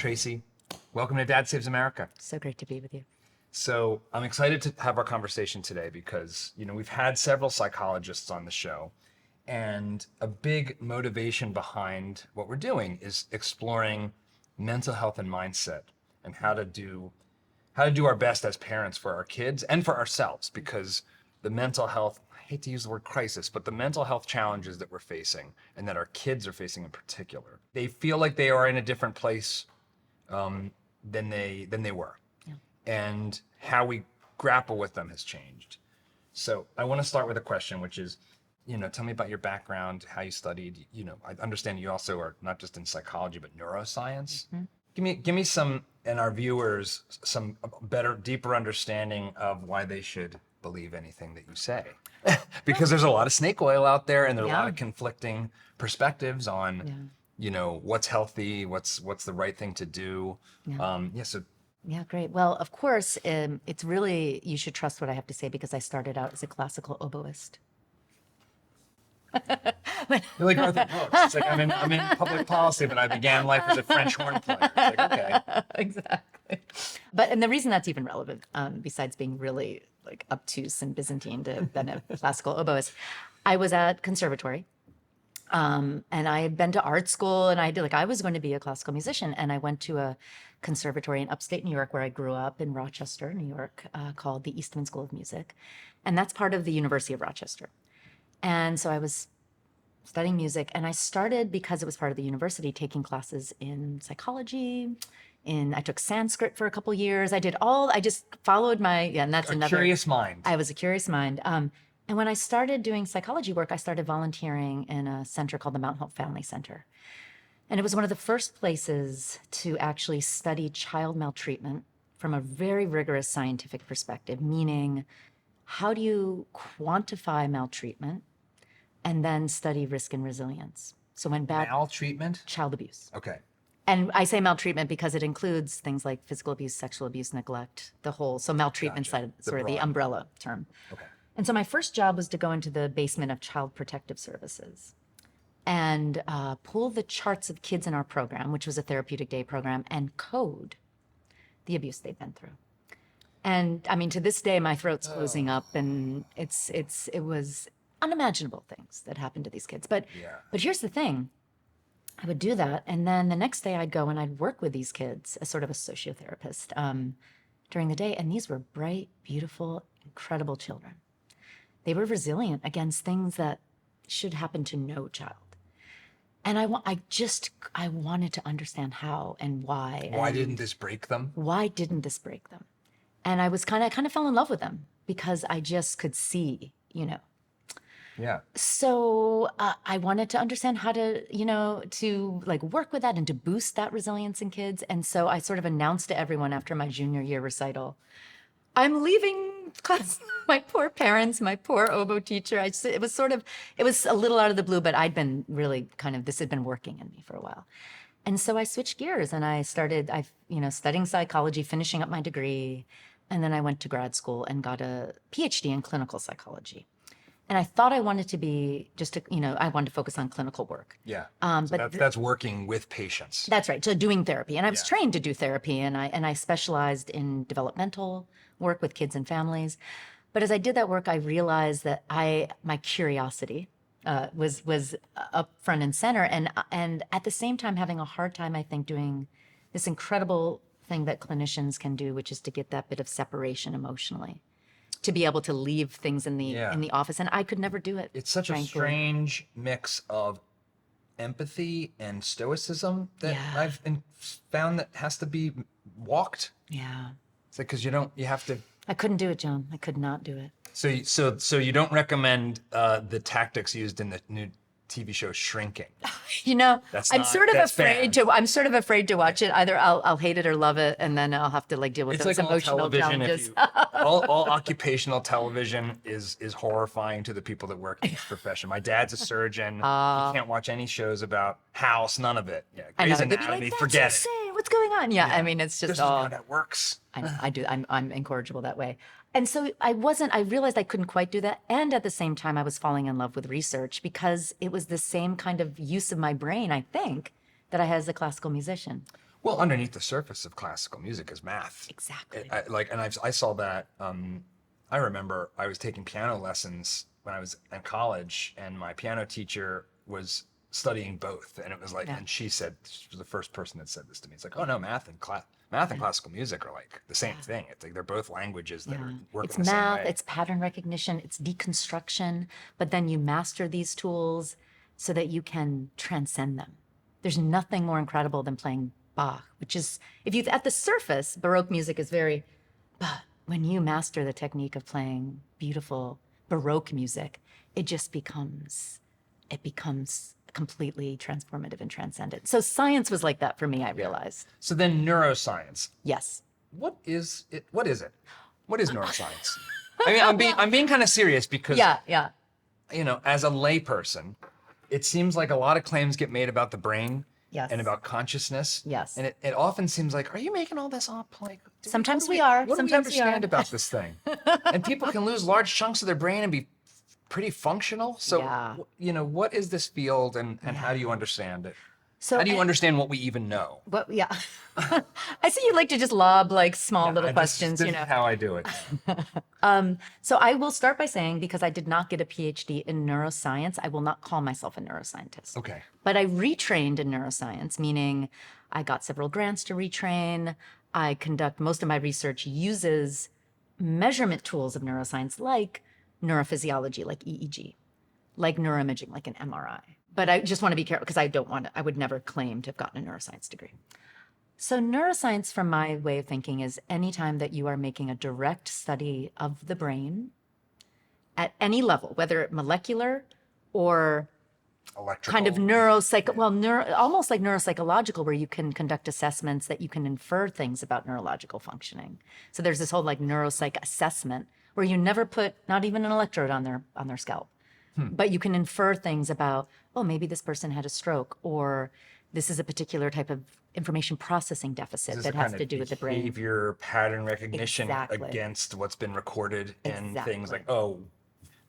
Tracy, welcome to Dad Saves America. So great to be with you. So I'm excited to have our conversation today because, we've had several psychologists on the show, and a big motivation behind what we're doing is exploring mental health and mindset and how to do our best as parents for our kids and for ourselves, because the mental health, I hate to use the word crisis, but the mental health challenges that we're facing and that our kids are facing in particular, they feel like they are in a different place than they were. Yeah. And how we grapple with them has changed. So I want to start with a question, which is, tell me about your background, how you studied. I understand you also are not just in psychology, but neuroscience. Mm-hmm. Give me some, and our viewers, some better, deeper understanding of why they should believe anything that you say. Because there's a lot of snake oil out there, and there are a lot of conflicting perspectives on, what's healthy, what's the right thing to do. Yeah, great. Well, of course, it's really, you should trust what I have to say because I started out as a classical oboist. You're like Arthur Brooks. It's like I'm in public policy, but I began life as a French horn player. It's like, okay. Exactly. And the reason that's even relevant, besides being really like obtuse and Byzantine to been a classical oboist, I was at conservatory. And I had been to art school, and I was going to be a classical musician. And I went to a conservatory in upstate New York where I grew up in Rochester, New York, called the Eastman School of Music. And that's part of the University of Rochester. And so I was studying music, and I started, because it was part of the university, taking classes in psychology. I took Sanskrit for a couple years. I just followed and that's another. Curious mind. I was a curious mind. And when I started doing psychology work, I started volunteering in a center called the Mount Hope Family Center. And it was one of the first places to actually study child maltreatment from a very rigorous scientific perspective, meaning how do you quantify maltreatment and then study risk and resilience? So when maltreatment? Child abuse. Okay. And I say maltreatment because it includes things like physical abuse, sexual abuse, neglect, so maltreatment side, sort of the umbrella term. Okay. And so my first job was to go into the basement of Child Protective Services and pull the charts of kids in our program, which was a therapeutic day program, and code the abuse they'd been through. And I mean, to this day, my throat's closing up, and it was unimaginable things that happened to these kids. But here's the thing. I would do that, and then the next day I'd go and I'd work with these kids as sort of a sociotherapist during the day. And these were bright, beautiful, incredible children. They were resilient against things that should happen to no child. And I wanted to understand how and why. Why didn't this break them? Why didn't this break them? And I kind of fell in love with them because I just could see, Yeah. So I wanted to understand how to, to like work with that and to boost that resilience in kids. And so I sort of announced to everyone after my junior year recital, I'm leaving class. My poor parents, my poor oboe teacher. It was a little out of the blue, but I'd been really this had been working in me for a while. And so I switched gears and I started, studying psychology, finishing up my degree. And then I went to grad school and got a PhD in clinical psychology. And I thought I wanted to be I wanted to focus on clinical work. Yeah. But that's working with patients. That's right. So doing therapy. And I was trained to do therapy, and I specialized in developmental work with kids and families. But as I did that work, I realized that my curiosity was up front and center, and at the same time having a hard time, I think, doing this incredible thing that clinicians can do, which is to get that bit of separation emotionally, to be able to leave things in the office, and I could never do it. It's such a strange mix of empathy and stoicism that I've found that has to be walked. Yeah. It's like, because you have to. I couldn't do it, John. I could not do it. So you don't recommend the tactics used in the new TV show Shrinking? I'm sort of afraid to watch it. Either I'll hate it or love it, and then I'll have to deal with those emotional challenges. All occupational television is horrifying to the people that work in this profession. My dad's a surgeon. He can't watch any shows about House, none of it. Yeah, Grey's Anatomy, forget it. What's going on? Yeah, I mean, it's just this is how that works. I do. I'm incorrigible that way. And so I realized I couldn't quite do that. And at the same time, I was falling in love with research because it was the same kind of use of my brain, I think, that I had as a classical musician. Well, underneath the surface of classical music is math. Exactly. I saw that. I remember I was taking piano lessons when I was in college, and my piano teacher was studying both, and it was like, Yeah. and she was the first person that said this to me. It's like, oh no, math and classical music are like the same thing. It's like they're both languages that are working It's the same math, way. it's pattern recognition, it's deconstruction, but then you master these tools so that you can transcend them. There's nothing more incredible than playing Bach, which is, if you, at the surface, Baroque music is very, but when you master the technique of playing beautiful Baroque music, it becomes completely transformative and transcendent. So science was like that for me, I realized. So then neuroscience. Yes. What is it? What is it? What is neuroscience? I mean, I'm being kind of serious because Yeah. as a layperson, it seems like a lot of claims get made about the brain Yes. and about consciousness. Yes. And it often seems like, are you making all this up? Like, Sometimes what do we are. What Sometimes do we we are. understand about this thing? And people can lose large chunks of their brain and be pretty functional. So, Yeah. what is this field, and how do you understand it? So How do you understand what we even know? But yeah, I see you like to just lob like small little questions, This is how I do it. So I will start by saying, because I did not get a PhD in neuroscience, I will not call myself a neuroscientist. Okay. But I retrained in neuroscience, meaning I got several grants to retrain. I conduct most of my research uses measurement tools of neuroscience like neurophysiology, like EEG, like neuroimaging, like an MRI. But I just want to be careful because I would never claim to have gotten a neuroscience degree. So neuroscience, from my way of thinking, is any time that you are making a direct study of the brain at any level, whether molecular or Electrical. kind of almost like neuropsychological, where you can conduct assessments that you can infer things about neurological functioning. So there's this whole like neuropsych assessment where you never put not even an electrode on their scalp, but you can infer things about, oh, maybe this person had a stroke, or this is a particular type of information processing deficit that has to do with the brain. Behavior pattern recognition Exactly. against what's been recorded in things Exactly. like, oh,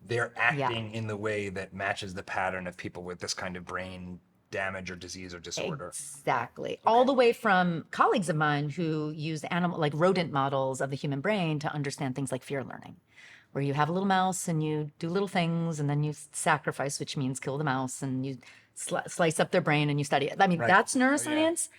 they're acting in the way that matches the pattern of people with this kind of brain damage or disease or disorder. Exactly. All the way from colleagues of mine who use like rodent models of the human brain to understand things like fear learning, where you have a little mouse and you do little things and then you sacrifice, which means kill the mouse, and you slice up their brain and you study it. I mean, that's neuroscience.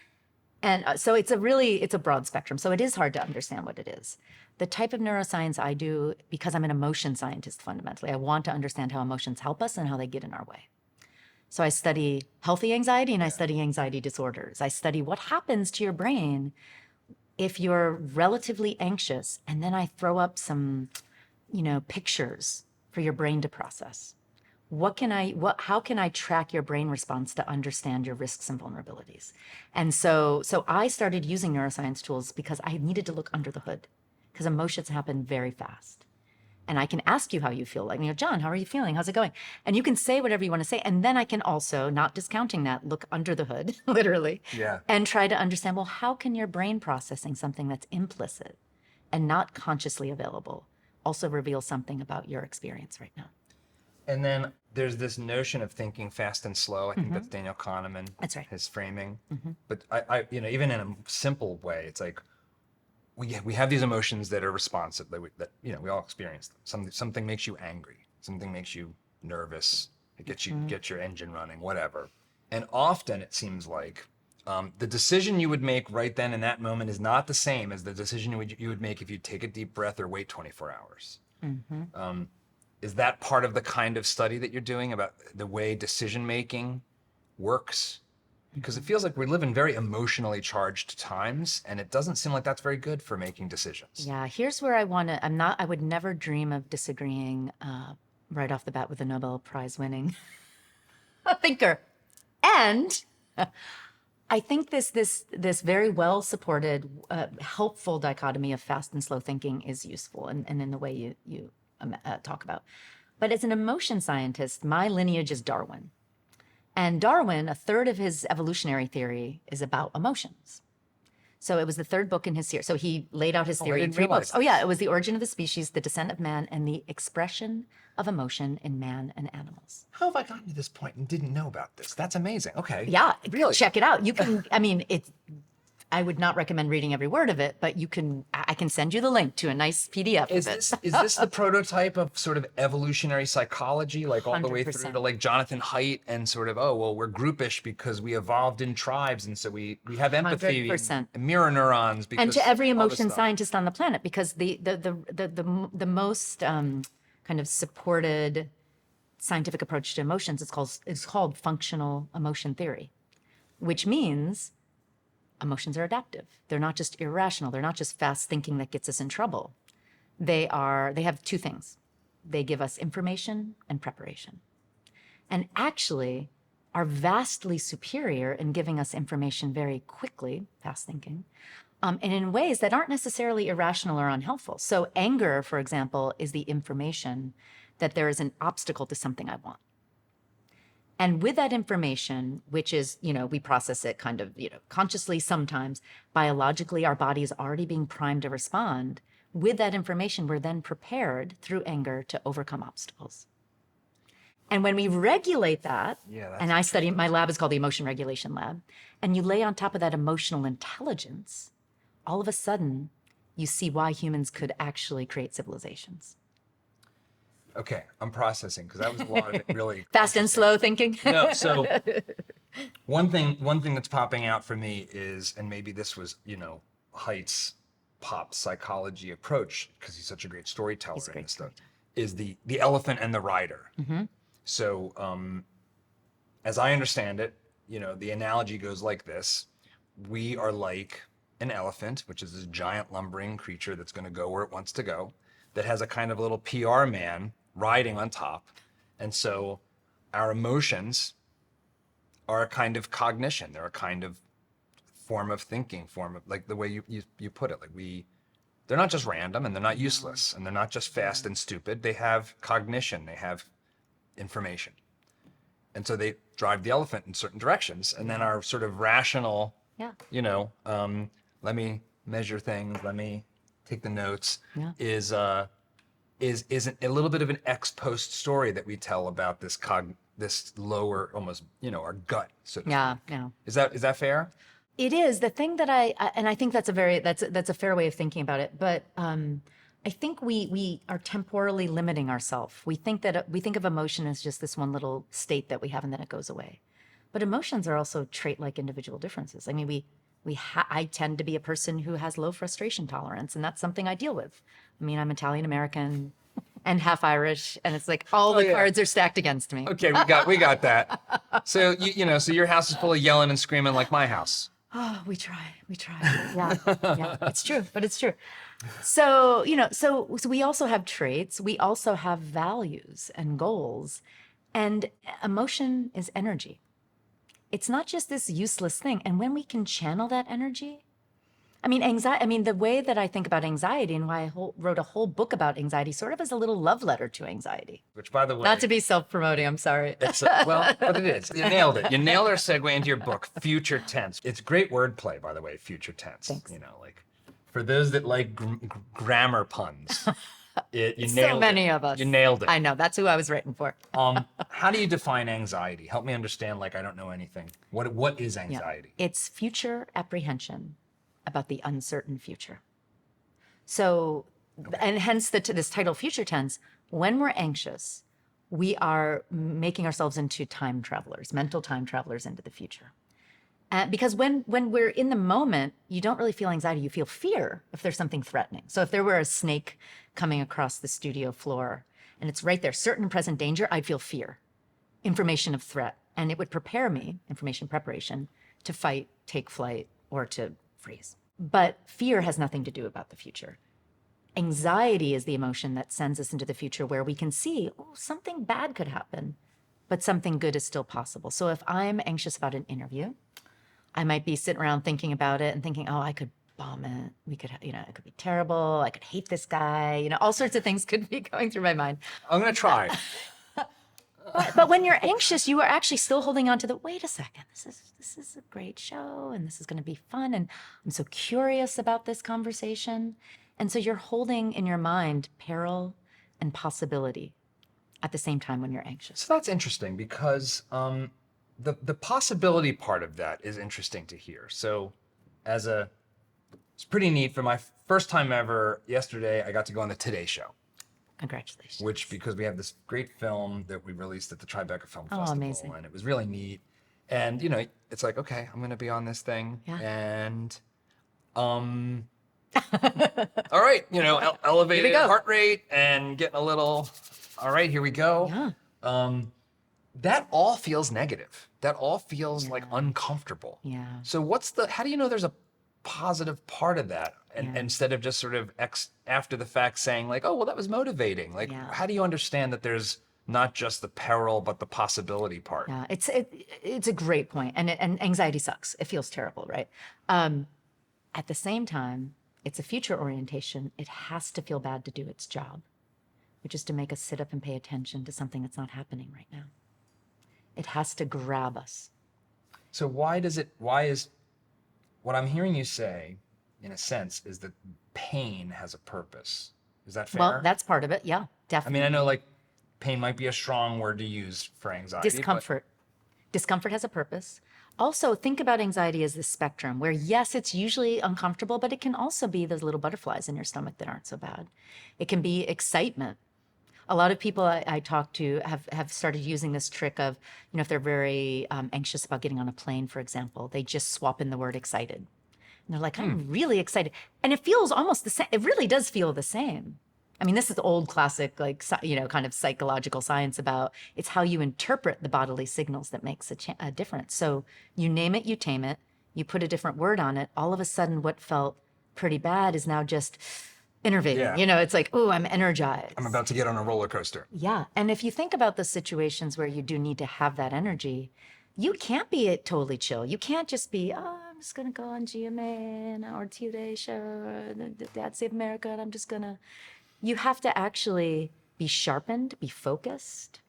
And so it's a broad spectrum. So it is hard to understand what it is. The type of neuroscience I do, because I'm an emotion scientist fundamentally, I want to understand how emotions help us and how they get in our way. So I study healthy anxiety and I study anxiety disorders. I study what happens to your brain if you're relatively anxious, and then I throw up some, pictures for your brain to process. How can I track your brain response to understand your risks and vulnerabilities? And so I started using neuroscience tools because I needed to look under the hood, because emotions happen very fast. And I can ask you how you feel. Like, John, how are you feeling? How's it going? And you can say whatever you want to say. And then I can also, not discounting that, look under the hood, literally, and try to understand, well, how can your brain processing something that's implicit and not consciously available also reveal something about your experience right now? And then there's this notion of thinking fast and slow. I think that's Daniel Kahneman. That's right. His framing. But I even in a simple way, it's like we have these emotions that are responsive, that we all experience them. Something makes you angry. Something makes you nervous. It gets your engine running, whatever. And often it seems like the decision you would make right then in that moment is not the same as the decision you would make if you take a deep breath or wait 24 hours. Is that part of the kind of study that you're doing about the way decision-making works? Because it feels like we live in very emotionally charged times, and it doesn't seem like that's very good for making decisions. Yeah, here's where I would never dream of disagreeing right off the bat with a Nobel Prize winning thinker. And I think this very well supported, helpful dichotomy of fast and slow thinking is useful, and in the way you talk about. But as an emotion scientist, my lineage is Darwin. And Darwin, a third of his evolutionary theory is about emotions. So it was the third book in his series. So he laid out his theory in 3 books. Oh yeah, it was The Origin of the Species, The Descent of Man, and the Expression of Emotion in Man and Animals. How have I gotten to this point and didn't know about this? That's amazing. Okay. Yeah, Really? check it out. You can, I would not recommend reading every word of it, but I can send you the link to a nice PDF Is of it. this the prototype of sort of evolutionary psychology, like all the way through 100%. to like Jonathan Haidt and sort of, oh, well, we're groupish because we evolved in tribes, and so we have empathy 100%. and mirror neurons because And to every all this emotion stuff. scientist on the planet, because the most kind of supported scientific approach to emotions is called functional emotion theory, which means emotions are adaptive. They're not just irrational. They're not just fast thinking that gets us in trouble. They have two things. They give us information and preparation. And actually are vastly superior in giving us information very quickly, fast thinking, and in ways that aren't necessarily irrational or unhelpful. So anger, for example, is the information that there is an obstacle to something I want. And with that information, which is, we process it kind of, consciously sometimes, biologically, our body is already being primed to respond. With that information, we're then prepared through anger to overcome obstacles. And when we regulate that, and I study, my lab is called the Emotion Regulation Lab, and you lay on top of that emotional intelligence, all of a sudden, you see why humans could actually create civilizations. Okay, I'm processing because that was a lot of it really Fast and slow thinking. No, so one thing that's popping out for me is, and maybe this was, Haidt's pop psychology approach, because he's such a great storyteller and stuff, is the elephant and the rider. Mm-hmm. So as I understand it, the analogy goes like this. We are like an elephant, which is this giant lumbering creature that's going to go where it wants to go, that has a kind of little PR man riding on top. And so our emotions are a kind of cognition. They're a kind of form of thinking, form of, like the way you put it, like they're not just random, and they're not useless, and they're not just fast and stupid. They have cognition, they have information. And so they drive the elephant in certain directions, and then our sort of rational, let me measure things, let me take the notes, is a little bit of an ex post story that we tell about this lower, almost, our gut, so to speak. Yeah. Is that fair? It is. The thing that I think that's a fair way of thinking about it, but I think we are temporally limiting ourselves. We think of emotion as just this one little state that we have and then it goes away. But emotions are also trait-like individual differences. I mean, I tend to be a person who has low frustration tolerance, and that's something I deal with. I mean, I'm Italian American and half Irish, and it's like all the cards are stacked against me. Okay, we got that. So so your house is full of yelling and screaming like my house. Oh, we try. Yeah, it's true, but it's true. So, so we also have traits. We also have values and goals, and emotion is energy. It's not just this useless thing. And when we can channel that energy, the way that I think about anxiety and why I wrote a whole book about anxiety sort of as a little love letter to anxiety. Which, by the way... Not to be self-promoting, I'm sorry. But it is. You nailed it. You nailed our segue into your book, Future Tense. It's great wordplay, by the way, Future Tense. Thanks. Like, for those that like grammar puns, you nailed it. So many of us. You nailed it. I know. That's who I was written for. How do you define anxiety? Help me understand, like, I don't know anything. What is anxiety? Yeah. It's future apprehension about the uncertain future. So, and hence this title, Future Tense, when we're anxious, we are making ourselves into time travelers, mental time travelers into the future. Because when we're in the moment, you don't really feel anxiety, you feel fear if there's something threatening. So if there were a snake coming across the studio floor and it's right there, certain present danger, I'd feel fear, information of threat. And it would prepare me, information preparation, to fight, take flight, or to freeze. But fear has nothing to do about the future. Anxiety is the emotion that sends us into the future where we can see, something bad could happen, but something good is still possible. So if I'm anxious about an interview, I might be sitting around thinking about it and thinking, I could bomb it. We could, it could be terrible. I could hate this guy. All sorts of things could be going through my mind. I'm going to try. But when you're anxious, you are actually still holding on to wait a second, this is a great show and this is going to be fun. And I'm so curious about this conversation. And so you're holding in your mind peril and possibility at the same time when you're anxious. So that's interesting because the possibility part of that is interesting to hear. So it's pretty neat. For my first time ever, yesterday, I got to go on the Today Show. Congratulations. Which, because we have this great film that we released at the Tribeca Film Festival, amazing. and it was really neat. And, you know, it's like, okay, I'm going to be on this thing. Yeah. And, all right, you know, elevated heart rate and getting a little, all right, here we go. Yeah. That all feels negative. That all feels like uncomfortable. Yeah. So how do you know there's a positive part of that? And instead of just sort of after the fact saying like, oh, well, that was motivating. Like, how do you understand that there's not just the peril, but the possibility part? Yeah, it's a great point. And anxiety sucks. It feels terrible, right? At the same time, it's a future orientation. It has to feel bad to do its job, which is to make us sit up and pay attention to something that's not happening right now. It has to grab us. So why is what I'm hearing you say, in a sense, is that pain has a purpose. Is that fair? Well, that's part of it. Yeah, definitely. I mean, I know like pain might be a strong word to use for anxiety. Discomfort. Discomfort has a purpose. Also, think about anxiety as this spectrum where, yes, it's usually uncomfortable, but it can also be those little butterflies in your stomach that aren't so bad. It can be excitement. A lot of people I talk to have started using this trick of, you know, if they're very anxious about getting on a plane, for example, they just swap in the word excited. And they're like, I'm really excited. And it feels almost the same. It really does feel the same. I mean, this is old classic, like, you know, kind of psychological science about it's how you interpret the bodily signals that makes a difference. So you name it, you tame it, you put a different word on it. All of a sudden, what felt pretty bad is now just innervating. Yeah. You know, it's like, oh, I'm energized. I'm about to get on a roller coaster. Yeah. And if you think about the situations where you do need to have that energy, you can't be totally chill. You can't just be, oh, I'm just going to go on GMA an hour Today Show, Dad Save America, and I'm just going to. You have to actually be sharpened, be focused,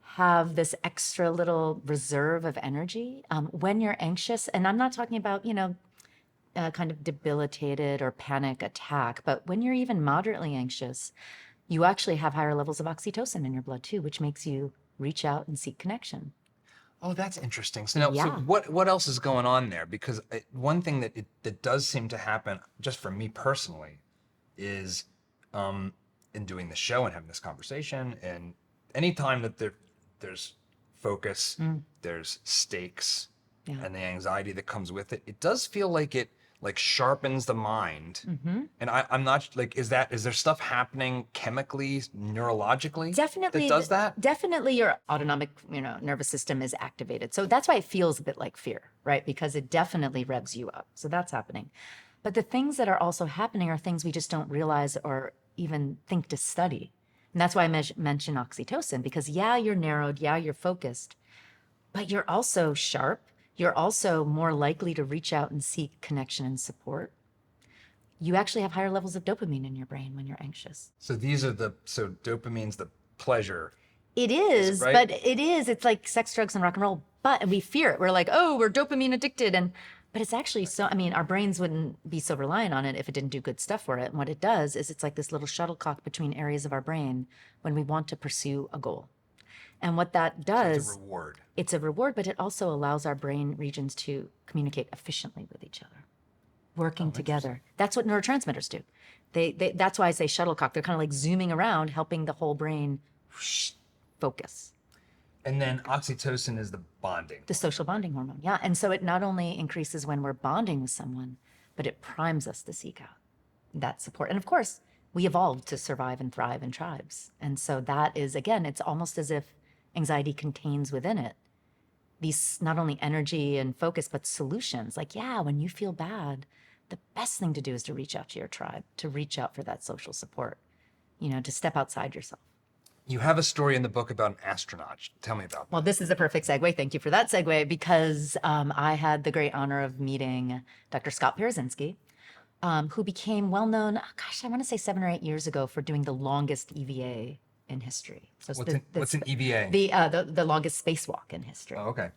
have this extra little reserve of energy when you're anxious. And I'm not talking about, you know, kind of debilitated or panic attack, but when you're even moderately anxious, you actually have higher levels of oxytocin in your blood too, which makes you reach out and seek connection. Oh, that's interesting. So now, so what else is going on there? Because one thing that does seem to happen, just for me personally, is in doing the show and having this conversation, and anytime that there's focus, there's stakes, and the anxiety that comes with it, it does feel like it like sharpens the mind. And I'm not like, is there stuff happening chemically, neurologically Definitely that does that? Definitely your autonomic, you know, nervous system is activated. So that's why it feels a bit like fear, right? Because it definitely revs you up. So that's happening. But the things that are also happening are things we just don't realize or even think to study. And that's why I mention oxytocin, because you're narrowed, you're focused, but you're also sharp. You're also more likely to reach out and seek connection and support. You actually have higher levels of dopamine in your brain when you're anxious. So so dopamine's the pleasure. It is, right? but it's like sex, drugs, and rock and roll, but we fear it. We're like, oh, we're dopamine addicted. But it's actually our brains wouldn't be so reliant on it if it didn't do good stuff for it. And what it does is it's like this little shuttlecock between areas of our brain when we want to pursue a goal. And what that does, So it's a reward. It's a reward, but it also allows our brain regions to communicate efficiently with each other, working together. That's what neurotransmitters do. That's why I say shuttlecock. They're kind of like zooming around, helping the whole brain focus. And then oxytocin is the bonding. The social bonding hormone, yeah. And so it not only increases when we're bonding with someone, but it primes us to seek out that support. And of course, we evolved to survive and thrive in tribes. And so that is, again, it's almost as if anxiety contains within it these not only energy and focus, but solutions. Like, when you feel bad, the best thing to do is to reach out to your tribe, to reach out for that social support, you know, to step outside yourself. You have a story in the book about an astronaut. Tell me about that. Well, this is a perfect segue. Thank you for that segue, because I had the great honor of meeting Dr. Scott Parazynski, who became well-known, I want to say 7 or 8 years ago, for doing the longest EVA in history. So what's an EVA? The longest spacewalk in history. Oh, okay.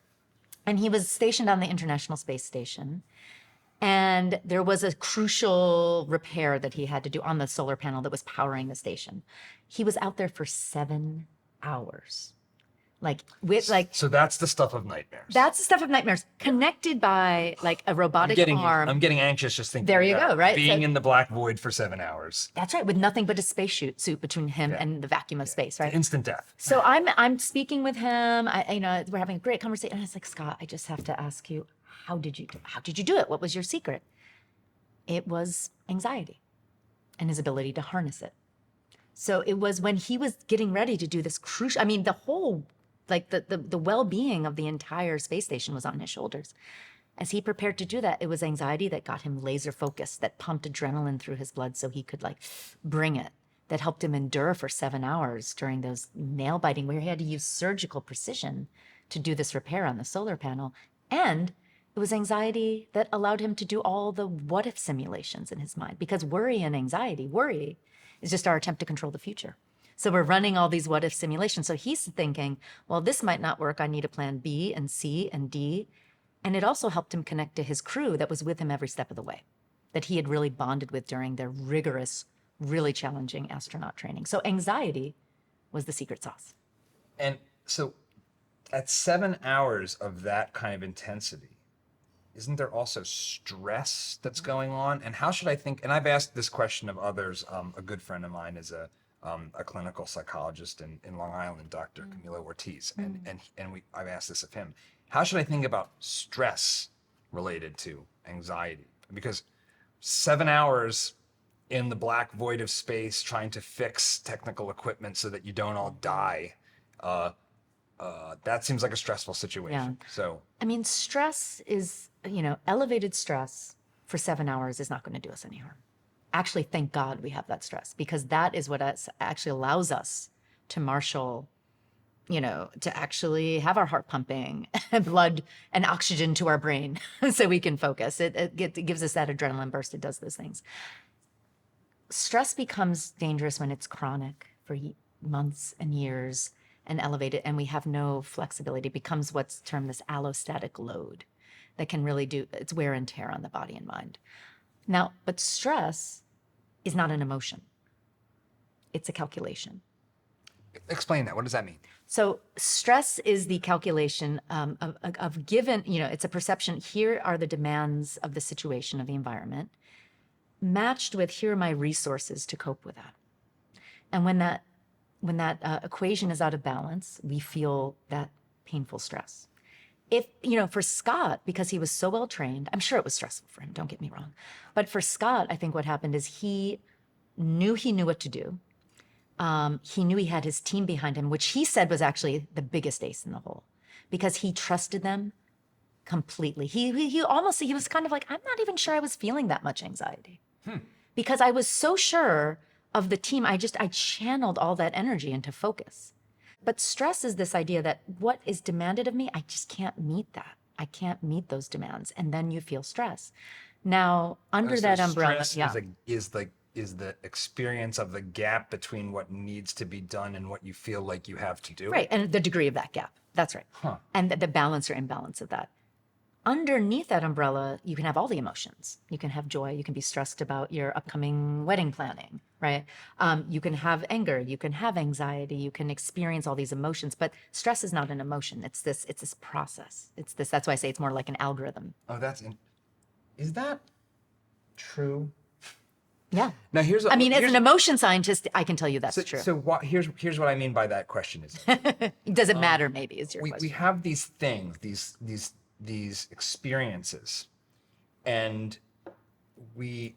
And he was stationed on the International Space Station. And there was a crucial repair that he had to do on the solar panel that was powering the station. He was out there for 7 hours So that's the stuff of nightmares. That's the stuff of nightmares, connected by like a robotic arm. I'm getting anxious just thinking. There you about go, right? Being in the black void for 7 hours. That's right, with nothing but a suit between him and the vacuum of space, right? Instant death. So I'm speaking with him. We're having a great conversation, and I was like, Scott, I just have to ask you, how did you do it? What was your secret? It was anxiety, and his ability to harness it. So it was when he was getting ready to do this crucial. I mean, the whole, like the well-being of the entire space station was on his shoulders. As he prepared to do that, it was anxiety that got him laser focused, that pumped adrenaline through his blood so he could like bring it, that helped him endure for 7 hours during those nail biting where he had to use surgical precision to do this repair on the solar panel. And it was anxiety that allowed him to do all the what if simulations in his mind, because worry is just our attempt to control the future. So we're running all these what if simulations. So he's thinking, well, this might not work. I need a plan B and C and D. And it also helped him connect to his crew that was with him every step of the way, that he had really bonded with during their rigorous, really challenging astronaut training. So anxiety was the secret sauce. And so at 7 hours of that kind of intensity, isn't there also stress that's going on? And how should I think? And I've asked this question of others. A good friend of mine is a clinical psychologist in Long Island, Dr. Camilo Ortiz, I've asked this of him. How should I think about stress related to anxiety? Because 7 hours in the black void of space trying to fix technical equipment so that you don't all die, that seems like a stressful situation. Yeah. So, I mean, stress is, elevated stress for 7 hours is not going to do us any harm. Actually, thank God we have that stress, because that is what actually allows us to marshal, to actually have our heart pumping and blood and oxygen to our brain so we can focus. It gives us that adrenaline burst. It does those things. Stress becomes dangerous when it's chronic for months and years and elevated, and we have no flexibility. It becomes what's termed this allostatic load that can really do its wear and tear on the body and mind. Now, but stress is not an emotion. It's a calculation. explain that. What does that mean? So stress is the calculation of given, it's a perception. Here are the demands of the situation, of the environment, matched with here are my resources to cope with that. And when that equation is out of balance, we feel that painful stress. If, for Scott, because he was so well trained, I'm sure it was stressful for him, don't get me wrong. But for Scott, I think what happened is he knew what to do. He knew he had his team behind him, which he said was actually the biggest ace in the hole, because he trusted them completely. He was kind of like, I'm not even sure I was feeling that much anxiety because I was so sure of the team. I channeled all that energy into focus. But stress is this idea that what is demanded of me, I just can't meet that. I can't meet those demands. And then you feel stress. Now, under that umbrella, is the experience of the gap between what needs to be done and what you feel like you have to do. Right, and the degree of that gap. That's right. And the balance or imbalance of that. Underneath that umbrella, you can have all the emotions. You can have joy. You can be stressed about your upcoming wedding planning, right? You can have anger. You can have anxiety. You can experience all these emotions. But stress is not an emotion. It's this process. That's why I say it's more like an algorithm. Oh, is that true? Yeah. Now as an emotion scientist, I can tell you that's true. So here's what I mean by that question is. Does it matter? Maybe is your question. We have these things, these experiences, and we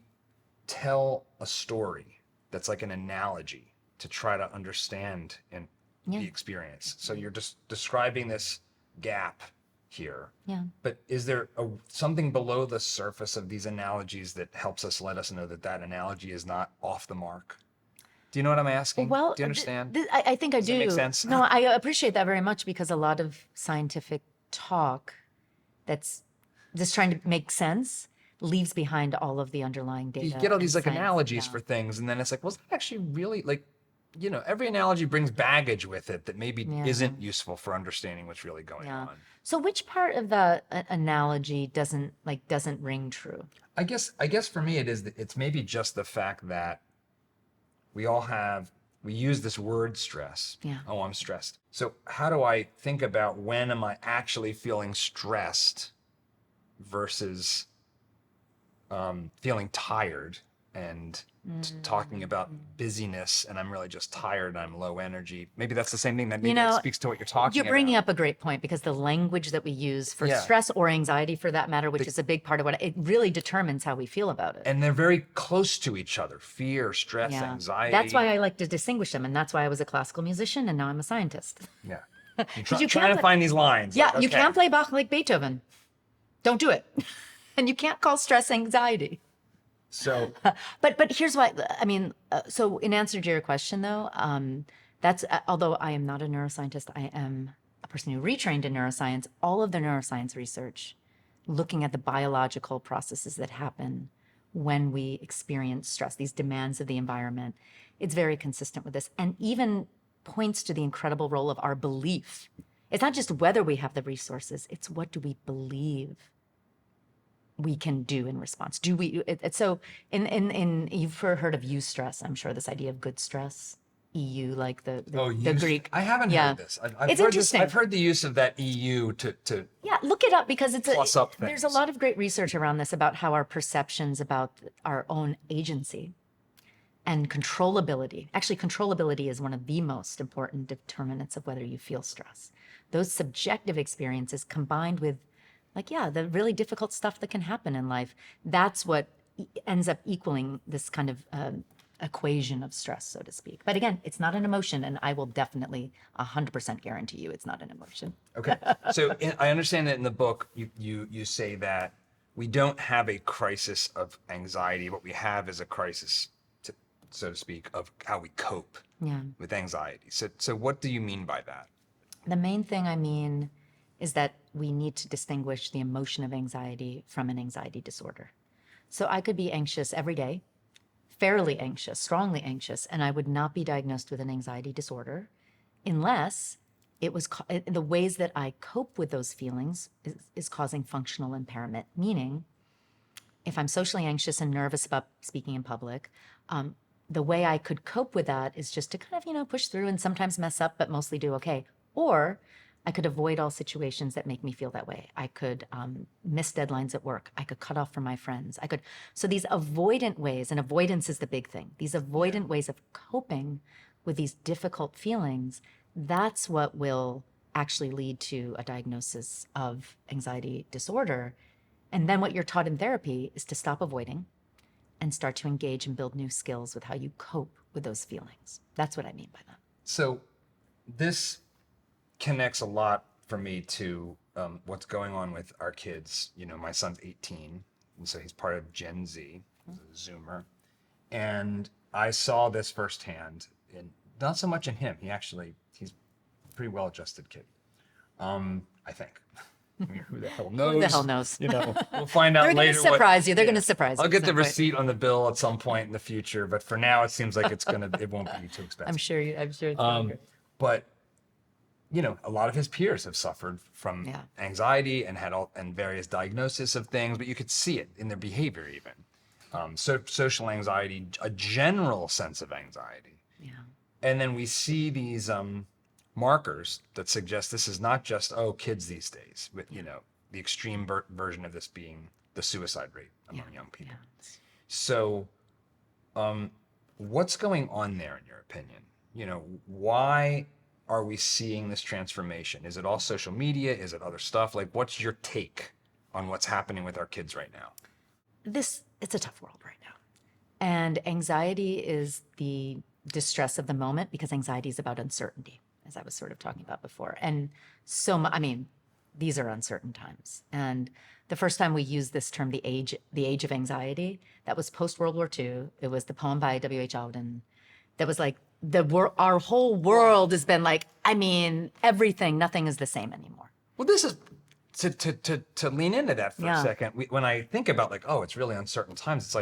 tell a story that's like an analogy to try to understand the experience. So you're just describing this gap here. Yeah. But is there something below the surface of these analogies that helps us let us know that analogy is not off the mark? Do you know what I'm asking? Well, do you understand? I think I do. Does that make sense? No, I appreciate that very much, because a lot of scientific talk that's just trying to make sense leaves behind all of the underlying data. You get all these science, analogies for things, and then it's like, well, is that actually really every analogy brings baggage with it that maybe isn't useful for understanding what's really going on. So which part of the analogy doesn't ring true? I guess for me it's maybe just the fact that we all have we use this word stress. Yeah. Oh, I'm stressed. So how do I think about when am I actually feeling stressed versus feeling tired and talking about busyness and I'm really just tired and I'm low energy. Maybe that's the same thing. That maybe that speaks to what you're talking You're about. bringing up a great point, because the language that we use for stress or anxiety, for that matter, which is a big part of what it really determines how we feel about it. And they're very close to each other. Fear, stress, anxiety. That's why I like to distinguish them. And that's why I was a classical musician and now I'm a scientist. Yeah. You trying to find these lines. Yeah, like, okay. you can't play Bach like Beethoven. Don't do it. And you can't call stress anxiety. So, but here's why. I mean, so in answer to your question, though, that's although I am not a neuroscientist, I am a person who retrained in neuroscience. All of the neuroscience research, looking at the biological processes that happen when we experience stress, these demands of the environment, it's very consistent with this, and even points to the incredible role of our belief. It's not just whether we have the resources; it's what do we believe we can do in response. Do we? So in you've heard of eustress, I'm sure, this idea of good stress. EU, like the Greek. I haven't heard this. It's interesting. I've heard the use of that EU to look it up, because it's plus up there's a things. lot of great research around this, about how our perceptions about our own agency and controllability. Actually, controllability is one of the most important determinants of whether you feel stress. Those subjective experiences combined with, the really difficult stuff that can happen in life, that's what ends up equaling this kind of equation of stress, so to speak. But again, it's not an emotion, and I will definitely 100% guarantee you it's not an emotion. Okay. So I understand that in the book, you say that we don't have a crisis of anxiety. What we have is a crisis, so to speak, of how we cope with anxiety. So what do you mean by that? The main thing I mean is that we need to distinguish the emotion of anxiety from an anxiety disorder. So I could be anxious every day, fairly anxious, strongly anxious, and I would not be diagnosed with an anxiety disorder unless it was the ways that I cope with those feelings is causing functional impairment. Meaning, if I'm socially anxious and nervous about speaking in public, the way I could cope with that is just to kind of, push through and sometimes mess up, but mostly do okay. Or I could avoid all situations that make me feel that way. I could miss deadlines at work. I could cut off from my friends. So these avoidant ways, and avoidance is the big thing, these avoidant ways of coping with these difficult feelings, that's what will actually lead to a diagnosis of anxiety disorder. And then what you're taught in therapy is to stop avoiding and start to engage and build new skills with how you cope with those feelings. That's what I mean by that. So this connects a lot for me to what's going on with our kids. My son's 18, and so he's part of Gen Z, he's a Zoomer. And I saw this firsthand, and not so much in him. He's a pretty well-adjusted kid, I think. I mean, who the hell knows? Who the hell knows? We'll find out They're later. They're going to surprise you. They're going to surprise you. I'll get the at some point. receipt on the bill at some point in the future, but for now, it seems like it won't be too expensive. I'm sure it's But a lot of his peers have suffered from anxiety and had and various diagnoses of things, but you could see it in their behavior even. So social anxiety, a general sense of anxiety. Yeah. And then we see these markers that suggest this is not just, kids these days, with, the extreme version of this being the suicide rate among young people. Yeah. So what's going on there in your opinion? Why are we seeing this transformation? Is it all social media? Is it other stuff? What's your take on what's happening with our kids right now? It's a tough world right now. And anxiety is the distress of the moment, because anxiety is about uncertainty, as I was sort of talking about before. And these are uncertain times. And the first time we used this term, the age of anxiety, that was post-World War II. It was the poem by W.H. Auden that was our whole world has been everything, nothing is the same anymore. Well, this is to lean into that for a second. When I think about it's really uncertain times, it's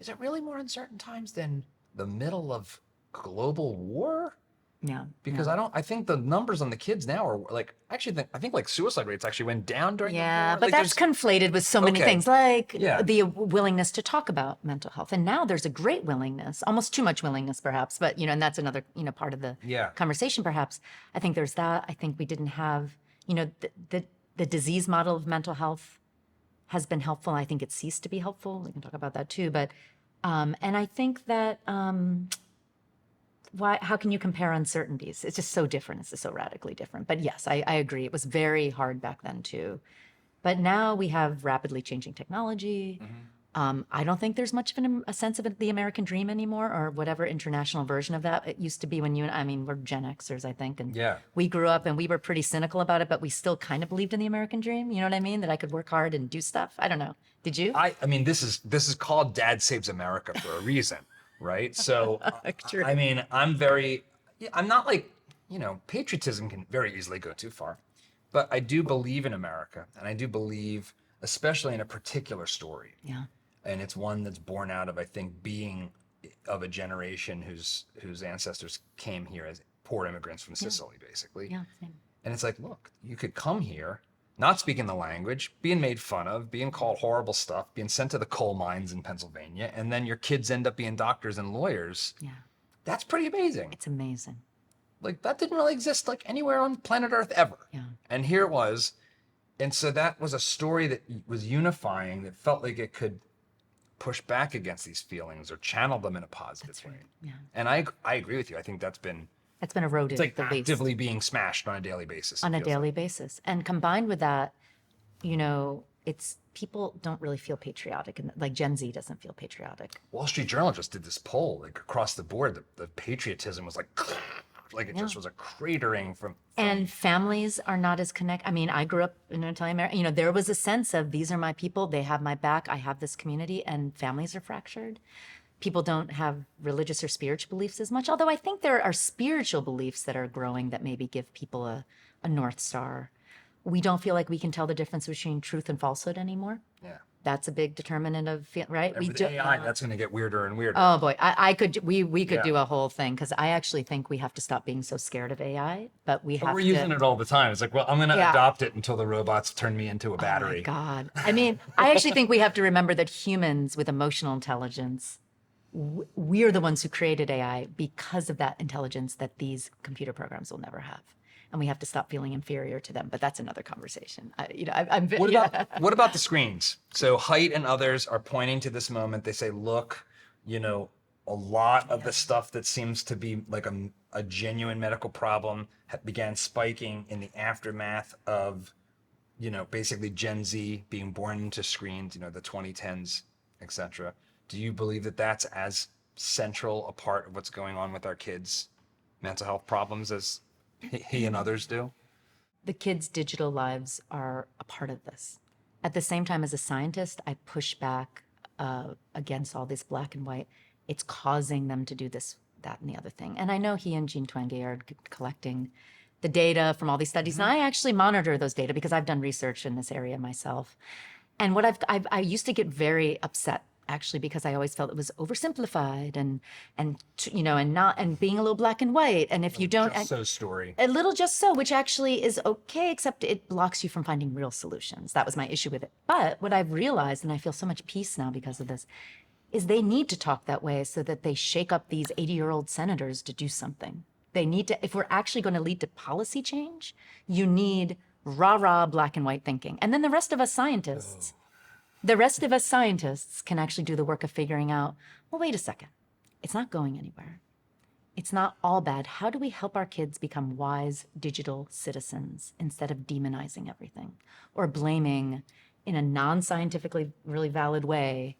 is it really more uncertain times than the middle of global war? Yeah. Because I think the numbers on the kids now are like, I think like suicide rates actually went down during the Yeah, war. but Like, that's conflated with so many things, like Yeah. the willingness to talk about mental health. And now there's a great willingness, almost too much willingness, perhaps. But and that's another part of the Yeah. conversation. Perhaps I think there's that. I think we didn't have the disease model of mental health has been helpful. I think it ceased to be helpful. We can talk about that too. But and I think that. How can you compare uncertainties? It's just so different. It's just so radically different. But yes, I agree. It was very hard back then too. But now we have rapidly changing technology. I don't think there's much of a sense of the American dream anymore, or whatever international version of that it used to be when we're Gen Xers, I think. And we grew up and we were pretty cynical about it, but we still kind of believed in the American dream. You know what I mean? That I could work hard and do stuff. I don't know. Did you? I mean, this is called Dad Saves America for a reason, right? So, True. I mean, I'm not like, patriotism can very easily go too far, but I do believe in America, and I do believe, especially in a particular story. Yeah. And it's one that's born out of, I think, being of a generation whose ancestors came here as poor immigrants from Sicily, basically. Yeah. Same. And it's like, look, you could come here, not speaking the language, being made fun of, being called horrible stuff, being sent to the coal mines in Pennsylvania, and then your kids end up being doctors and lawyers. Yeah. That's pretty amazing. It's amazing. Like, that didn't really exist like anywhere on planet Earth ever. Yeah. And here it was. And so that was a story that was unifying, that felt like it could push back against these feelings or channel them in a positive way. Yeah. And I agree with you. I think that's been eroded. It's like the least. actively being smashed on a daily basis. On a daily basis. And combined with that, it's people don't really feel patriotic, and like Gen Z doesn't feel patriotic. Wall Street Journal just did this poll, like across the board, the patriotism was like it just was a cratering from. And families are not as connected. I mean, I grew up in an Italian American, there was a sense of these are my people, they have my back, I have this community, and families are fractured. People don't have religious or spiritual beliefs as much, although I think there are spiritual beliefs that are growing that maybe give people a North Star. We don't feel like we can tell the difference between truth and falsehood anymore. Yeah. That's a big determinant of, right? And with AI, that's going to get weirder and weirder. Oh boy, we could do a whole thing, because I actually think we have to stop being so scared of AI, but we're using it all the time. It's like, well, I'm going to adopt it until the robots turn me into a battery. Oh my God. I mean, I actually think we have to remember that humans with emotional intelligence, we're the ones who created AI because of that intelligence that these computer programs will never have. And we have to stop feeling inferior to them. But that's another conversation. What about the screens? So Haidt and others are pointing to this moment. They say, look, a lot of the stuff that seems to be like a genuine medical problem began spiking in the aftermath of, basically Gen Z being born into screens, the 2010s, etc. Do you believe that that's as central a part of what's going on with our kids' mental health problems as he and others do? The kids' digital lives are a part of this. At the same time, as a scientist, I push back against all this black and white. It's causing them to do this, that, and the other thing. And I know he and Jean Twenge are collecting the data from all these studies, and I actually monitor those data because I've done research in this area myself. And what I used to get very upset, actually, because I always felt it was oversimplified and being a little black and white. And if you don't, just so story, a little just so, which actually is okay, except it blocks you from finding real solutions. That was my issue with it. But what I've realized, and I feel so much peace now because of this, is they need to talk that way so that they shake up these 80-year-old senators to do something. They need to, if we're actually going to lead to policy change, you need rah-rah black and white thinking. And then the rest of us scientists, can actually do the work of figuring out, well, wait a second. It's not going anywhere. It's not all bad. How do we help our kids become wise digital citizens instead of demonizing everything or blaming, in a non-scientifically really valid way,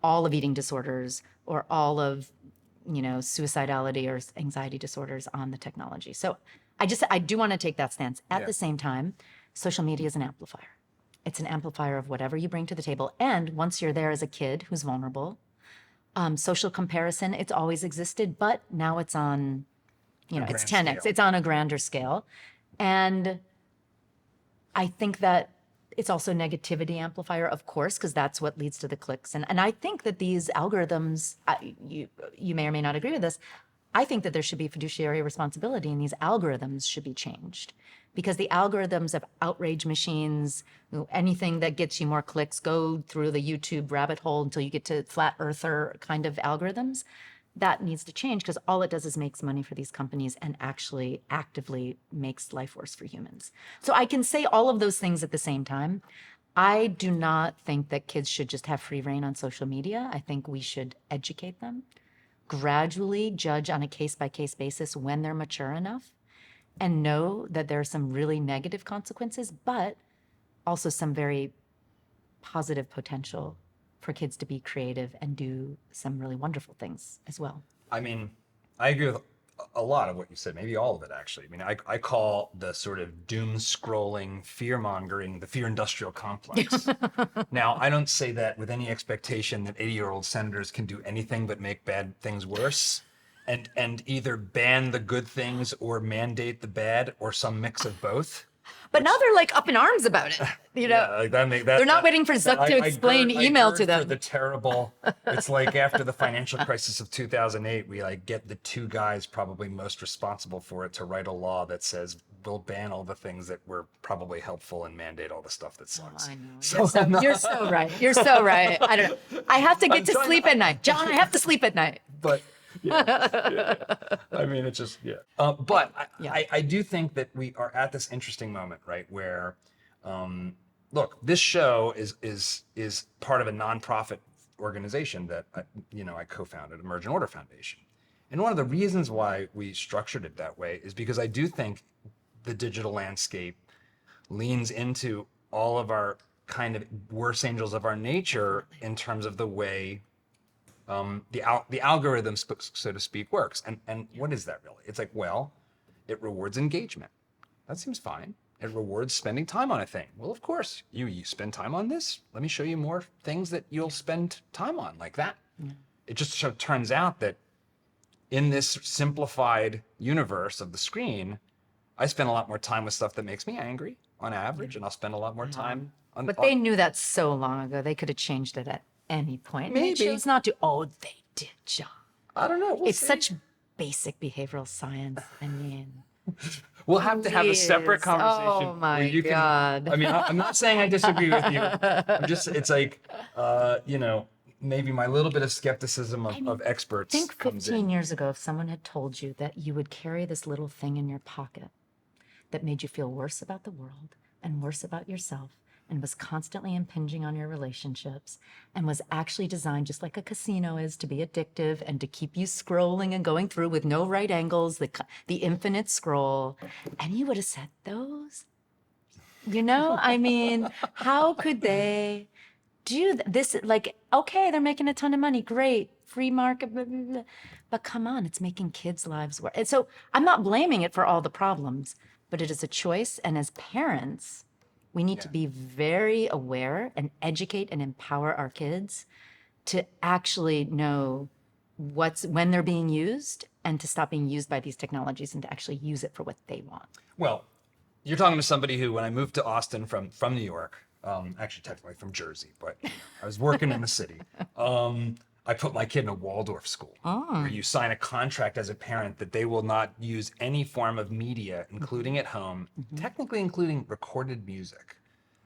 all of eating disorders or all of, suicidality or anxiety disorders on the technology? So I do want to take that stance. At the same time, social media is an amplifier. It's an amplifier of whatever you bring to the table. And once you're there as a kid who's vulnerable, social comparison, it's always existed, but now it's on, it's 10x. It's on a grander scale. And I think that it's also negativity amplifier, of course, because that's what leads to the clicks. And I think that these algorithms, you may or may not agree with this, I think that there should be fiduciary responsibility and these algorithms should be changed because the algorithms of outrage machines, anything that gets you more clicks, go through the YouTube rabbit hole until you get to flat earther kind of algorithms. That needs to change because all it does is makes money for these companies and actually actively makes life worse for humans. So I can say all of those things at the same time. I do not think that kids should just have free reign on social media. I think we should educate them, gradually judge on a case-by-case basis when they're mature enough, and know that there are some really negative consequences, but also some very positive potential for kids to be creative and do some really wonderful things as well. I mean, I agree with a lot of what you said, maybe all of it actually. I mean, I call the sort of doom scrolling, fear mongering, the fear industrial complex. Now, I don't say that with any expectation that 80-year-old senators can do anything but make bad things worse and either ban the good things or mandate the bad or some mix of both. But now they're like up in arms about it. Yeah, like They're not waiting for Zuck to explain email to them. For the terrible, it's like after the financial crisis of 2008, we like get the two guys probably most responsible for it to write a law that says we'll ban all the things that were probably helpful and mandate all the stuff that sucks. I know. You're so right. You're so right. I don't know. I have to get to sleep at night. John, I have to sleep at night. But yeah. I mean, it's just, but I do think that we are at this interesting moment, right, where, look, this show is part of a nonprofit organization that I co-founded, Emergent Order Foundation. And one of the reasons why we structured it that way is because I do think the digital landscape leans into all of our kind of worst angels of our nature in terms of the way the algorithm, so to speak, works. And what is that really? It's like, well, it rewards engagement. That seems fine. It rewards spending time on a thing. Well, of course, you spend time on this. Let me show you more things that you'll spend time on like that. Yeah. It just sort of turns out that in this simplified universe of the screen, I spend a lot more time with stuff that makes me angry on average, and I'll spend a lot more time on... But they knew that so long ago. They could have changed it at any point. Maybe. They chose not to. Oh, they did, John. I don't know. It's such basic behavioral science. I mean... We'll have to have a separate conversation. Oh my God. I mean, I'm not saying I disagree with you. It's like, maybe my little bit of skepticism of experts. Think 15 years ago, if someone had told you that you would carry this little thing in your pocket that made you feel worse about the world and worse about yourself and was constantly impinging on your relationships and was actually designed just like a casino is to be addictive and to keep you scrolling and going through with no right angles, the infinite scroll, and you would have said those? I mean, how could they do this? Like, okay, they're making a ton of money, great, free market, blah, blah, blah. But come on, it's making kids' lives worse. And so I'm not blaming it for all the problems, but it is a choice, and as parents, we need to be very aware and educate and empower our kids to actually know when they're being used and to stop being used by these technologies and to actually use it for what they want. Well, you're talking to somebody who, when I moved to Austin from New York, actually technically from Jersey, but I was working in the city. I put my kid in a Waldorf school where you sign a contract as a parent that they will not use any form of media, including at home, technically including recorded music.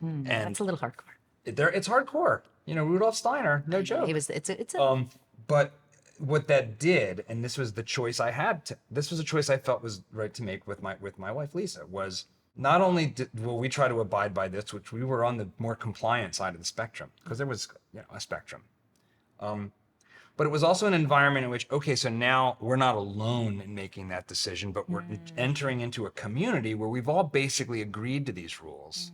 And that's a little hardcore. It's hardcore. Rudolf Steiner, no joke. But what that did, and this was the choice I had this was a choice I felt was right to make with my wife Lisa, was not only will we try to abide by this, which we were on the more compliant side of the spectrum, because there was a spectrum. But it was also an environment in which, okay, so now we're not alone in making that decision, but we're entering into a community where we've all basically agreed to these rules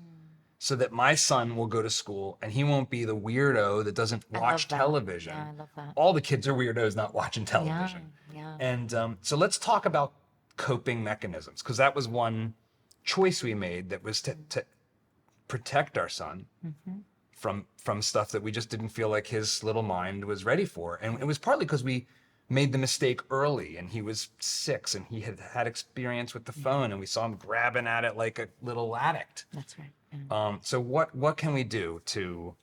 so that my son will go to school and he won't be the weirdo that doesn't watch television. Yeah, I love that. All the kids are weirdos not watching television. Yeah. And so let's talk about coping mechanisms, because that was one choice we made, that was to protect our son from stuff that we just didn't feel like his little mind was ready for. And it was partly because we made the mistake early, and he was 6 and he had experience with the phone, and we saw him grabbing at it like a little addict. That's right. So what can we do to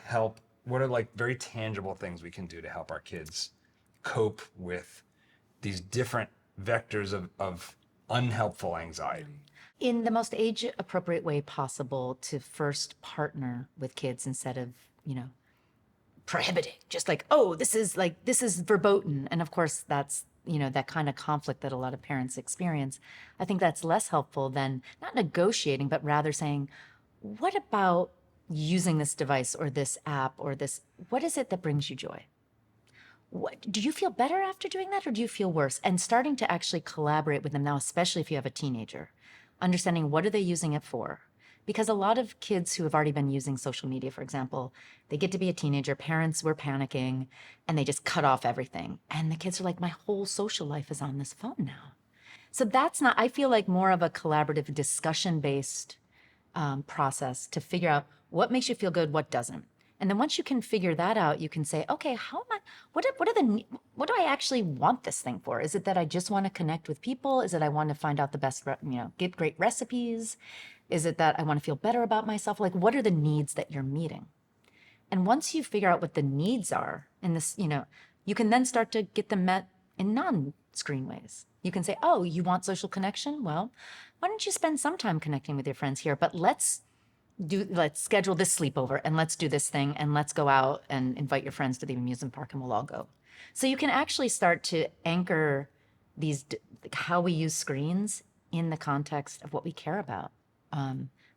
help? What are like very tangible things we can do to help our kids cope with these different vectors of unhelpful anxiety? In the most age-appropriate way possible, to first partner with kids instead of, prohibiting, just like, oh, this is verboten. And of course, that's, that kind of conflict that a lot of parents experience. I think that's less helpful than not negotiating, but rather saying, what about using this device or this app or this, what is it that brings you joy? Do you feel better after doing that, or do you feel worse? And starting to actually collaborate with them now, especially if you have a teenager, understanding what are they using it for? Because a lot of kids who have already been using social media, for example, they get to be a teenager, parents were panicking, and they just cut off everything. And the kids are like, my whole social life is on this phone now. So that's not, I feel like, more of a collaborative discussion-based process to figure out what makes you feel good, what doesn't. And then once you can figure that out, you can say, okay, what do I actually want this thing for? Is it that I just want to connect with people? Is it I want to find out the best, get great recipes? Is it that I want to feel better about myself? Like, what are the needs that you're meeting? And once you figure out what the needs are in this, you can then start to get them met in non-screen ways. You can say, oh, you want social connection? Well, why don't you spend some time connecting with your friends here? But let's schedule this sleepover, and let's do this thing, and let's go out and invite your friends to the amusement park, and we'll all go. So you can actually start to anchor these, how we use screens in the context of what we care about.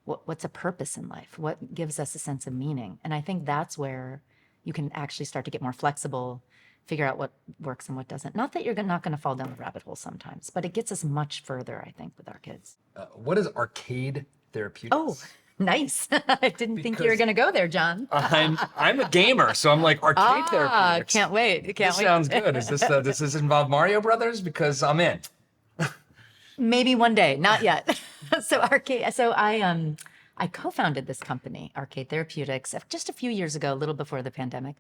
What's a purpose in life? What gives us a sense of meaning? And I think that's where you can actually start to get more flexible, figure out what works and what doesn't. Not that you're not going to fall down the rabbit hole sometimes, but it gets us much further, I think, with our kids. What is arcade therapeutics? Oh, nice. I didn't think you were going to go there, John. I'm a gamer, so I'm like, arcade therapeutics. Can't wait. This sounds good. Is this does this involve Mario Brothers? Because I'm in. Maybe one day, not yet. So I co-founded this company, Arcade Therapeutics, just a few years ago, a little before the pandemic.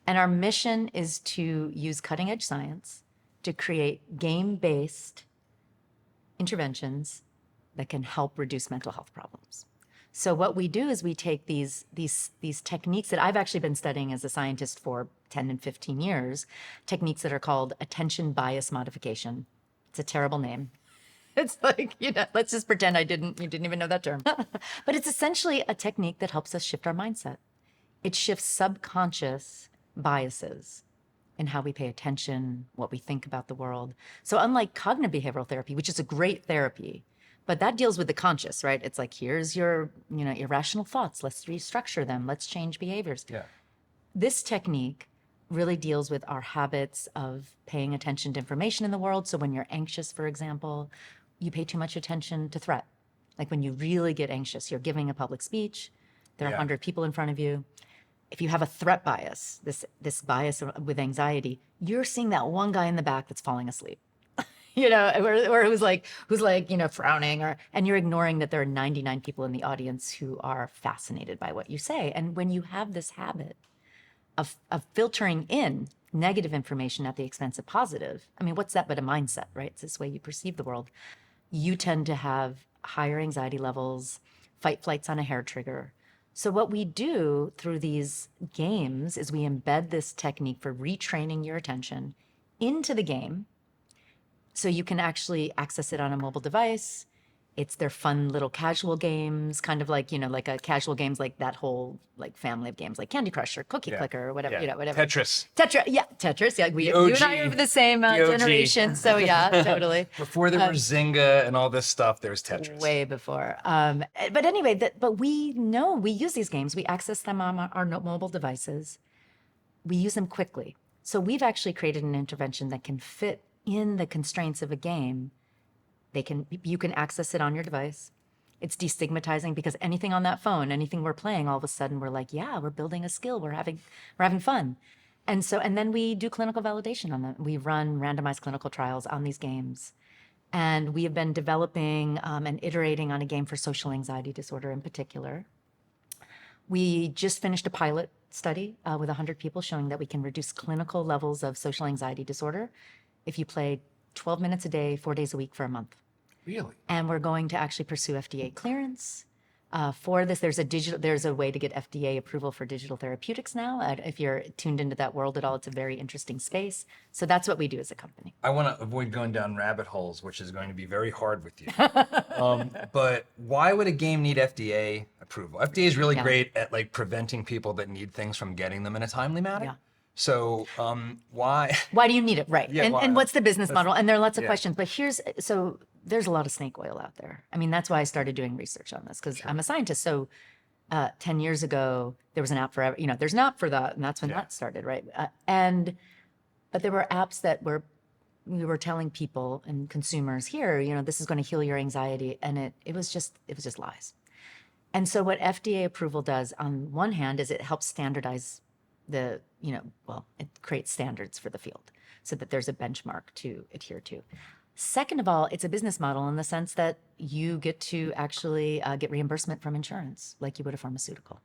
And our mission is to use cutting edge science to create game-based interventions that can help reduce mental health problems. So what we do is we take these techniques that I've actually been studying as a scientist for 10 and 15 years, techniques that are called attention bias modification. It's a terrible name. It's like, let's just pretend you didn't even know that term. But it's essentially a technique that helps us shift our mindset. It shifts subconscious biases in how we pay attention, what we think about the world. So unlike cognitive behavioral therapy, which is a great therapy, but that deals with the conscious, right? It's like, here's your, irrational thoughts. Let's restructure them. Let's change behaviors. Yeah. This technique really deals with our habits of paying attention to information in the world. So when you're anxious, for example, you pay too much attention to threat. Like when you really get anxious, you're giving a public speech, there are 100 people in front of you. If you have a threat bias, this bias with anxiety, you're seeing that one guy in the back that's falling asleep. Or who's like, frowning, and you're ignoring that there are 99 people in the audience who are fascinated by what you say. And when you have this habit of filtering in negative information at the expense of positive, I mean, what's that but a mindset, right? It's this way you perceive the world. You tend to have higher anxiety levels, fight flights on a hair trigger. So what we do through these games is we embed this technique for retraining your attention into the game, so you can actually access it on a mobile device. It's their fun little casual games, kind of like, like a casual games, like that whole family of games, like Candy Crush or Cookie Clicker or whatever, whatever. Tetris. Tetris. Yeah. You and I are the same generation. So yeah, totally. Before there were Zynga and all this stuff, there's Tetris. Way before. But anyway, but we know we use these games. We access them on our mobile devices. We use them quickly. So we've actually created an intervention that can fit in the constraints of a game. You can access it on your device. It's destigmatizing because anything on that phone, anything we're playing, all of a sudden we're like, yeah, we're building a skill. We're having fun. And then we do clinical validation on them. We run randomized clinical trials on these games. And we have been developing and iterating on a game for social anxiety disorder in particular. We just finished a pilot study with 100 people showing that we can reduce clinical levels of social anxiety disorder if you play 12 minutes a day, 4 days a week for a month. Really? And we're going to actually pursue FDA clearance For this, there's a way to get FDA approval for digital therapeutics now. If you're tuned into that world at all, it's a very interesting space. So that's what we do as a company. I want to avoid going down rabbit holes, which is going to be very hard with you. But why would a game need FDA approval? FDA is really great at like preventing people that need things from getting them in a timely manner. Yeah. So why? Why do you need it? Right. Yeah, and what's the business model? And there are lots of yeah. questions, but there's a lot of snake oil out there. I mean, that's why I started doing research on this, because I'm a scientist. So 10 years ago, there was an app for, there's an app for that. And that's when that started, right? But there were apps that we were telling people and consumers here, this is going to heal your anxiety. And it was just lies. And so what FDA approval does on one hand is it helps standardize it creates standards for the field so that there's a benchmark to adhere to. Second of all, it's a business model in the sense that you get to actually get reimbursement from insurance like you would a pharmaceutical.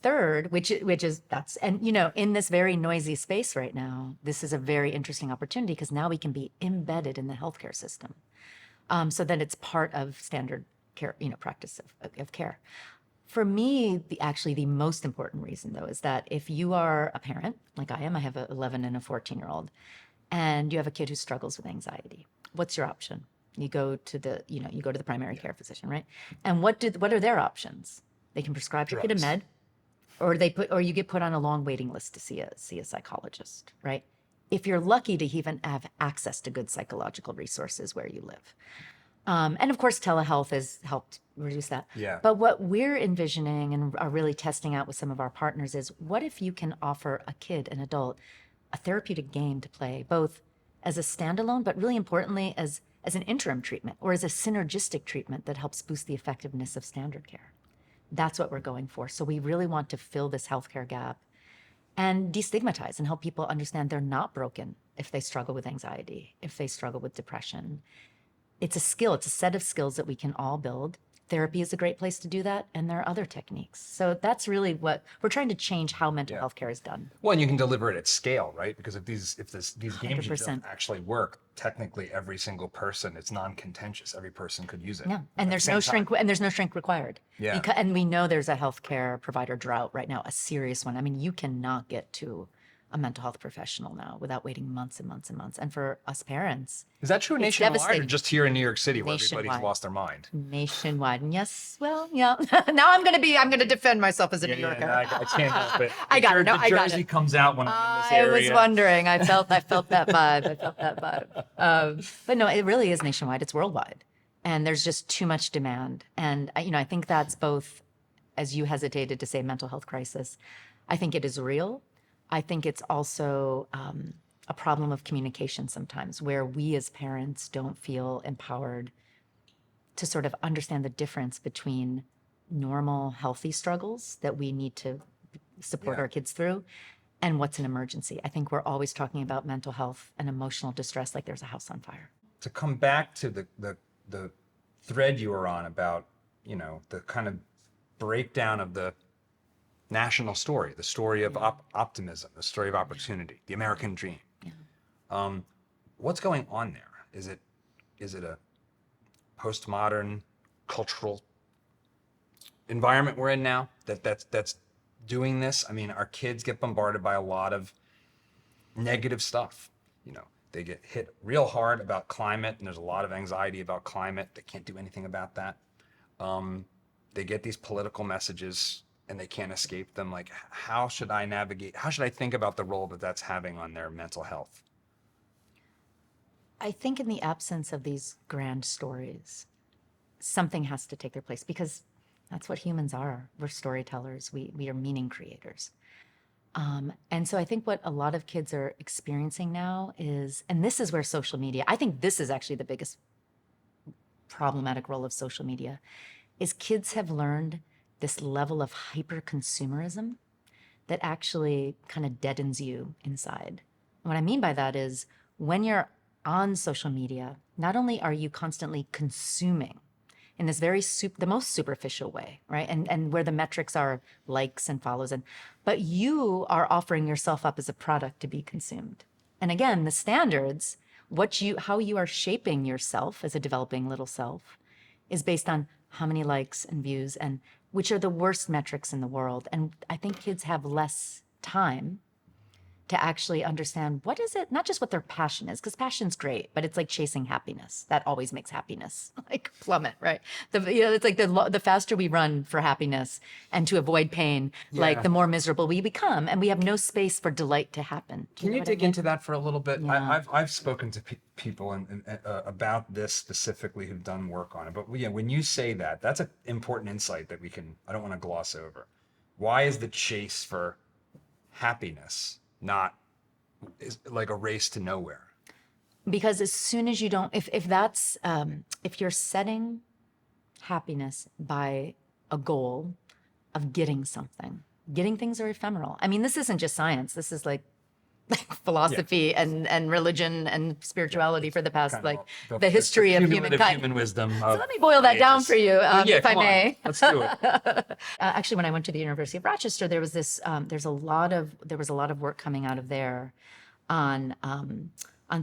Third, in this very noisy space right now, this is a very interesting opportunity because now we can be embedded in the healthcare system, so that it's part of standard care, practice of care. For me, the most important reason though is that if you are a parent, like I am, I have an 11 and a 14-year-old, and you have a kid who struggles with anxiety, what's your option? You go to the primary care physician, right? And what are their options? They can prescribe your kid a med, or you get put on a long waiting list to see a psychologist, right? If you're lucky to even have access to good psychological resources where you live. And of course, telehealth has helped reduce that. Yeah. But what we're envisioning and are really testing out with some of our partners is, what if you can offer a kid, an adult, a therapeutic game to play, both as a standalone, but really importantly, as an interim treatment or as a synergistic treatment that helps boost the effectiveness of standard care. That's what we're going for. So we really want to fill this healthcare gap and destigmatize and help people understand they're not broken if they struggle with anxiety, if they struggle with depression. It's a skill, it's a set of skills that we can all build. Therapy is a great place to do that, and there are other techniques. So that's really what we're trying to change, how mental health care is done. Well, and you can deliver it at scale, right? Because if these games 100%. don't actually work, technically every single person, it's non-contentious. Every person could use it. Yeah, and there's no shrink required. Yeah. And we know there's a healthcare provider drought right now, a serious one. I mean, you cannot get to a mental health professional now without waiting months and months and months. And for us parents, is that true nationwide or just here in New York City where Nationwide. everybody's lost their mind? Nationwide. And yes, well, yeah. Now I'm going to defend myself as a New Yorker. No, I can't help it. I got it. No, I got Jersey it. comes out when I'm in this area. I was wondering. I felt that vibe. But no, it really is nationwide. It's worldwide. And there's just too much demand. And, I think that's both, as you hesitated to say, mental health crisis. I think it is real. I think it's also a problem of communication sometimes, where we as parents don't feel empowered to sort of understand the difference between normal, healthy struggles that we need to support our kids through and what's an emergency. I think we're always talking about mental health and emotional distress like there's a house on fire. To come back to the thread you were on about, the kind of breakdown of the national story, the story of optimism, the story of opportunity, the American dream. Yeah. What's going on there? Is it a postmodern cultural environment we're in now that's doing this? I mean, our kids get bombarded by a lot of negative stuff. They get hit real hard about climate, and there's a lot of anxiety about climate. They can't do anything about that. They get these political messages and they can't escape them. Like, how should I navigate? How should I think about the role that that's having on their mental health? I think in the absence of these grand stories, something has to take their place, because that's what humans are. We're storytellers. We are meaning creators. And so I think what a lot of kids are experiencing now is, and this is where social media, I think this is actually the biggest problematic role of social media, is kids have learned this level of hyper consumerism that actually kind of deadens you inside. And what I mean by that is, when you're on social media, not only are you constantly consuming in this very the most superficial way, right? And where the metrics are likes and follows, but you are offering yourself up as a product to be consumed. And again, the standards, how you are shaping yourself as a developing little self, is based on how many likes and views, and which are the worst metrics in the world. And I think kids have less time to actually understand what is it, not just what their passion is, because passion's great, but it's like chasing happiness. That always makes happiness like plummet, right? It's like the faster we run for happiness and to avoid pain, like the more miserable we become, and we have no space for delight to happen. Can you dig into that for a little bit? Yeah. I've spoken to people about this specifically who've done work on it. But yeah, when you say that, that's an important insight that I don't want to gloss over. Why is the chase for happiness not is like a race to nowhere? Because as soon as you don't, if you're setting happiness by a goal of getting something, getting things are ephemeral. I mean, this isn't just science. This is like philosophy and religion and spirituality for the past, like the history of humankind. Human wisdom. So let me boil that down for you, if I may. Let's do it. Actually, when I went to the University of Rochester, there was this. There was a lot of work coming out of there on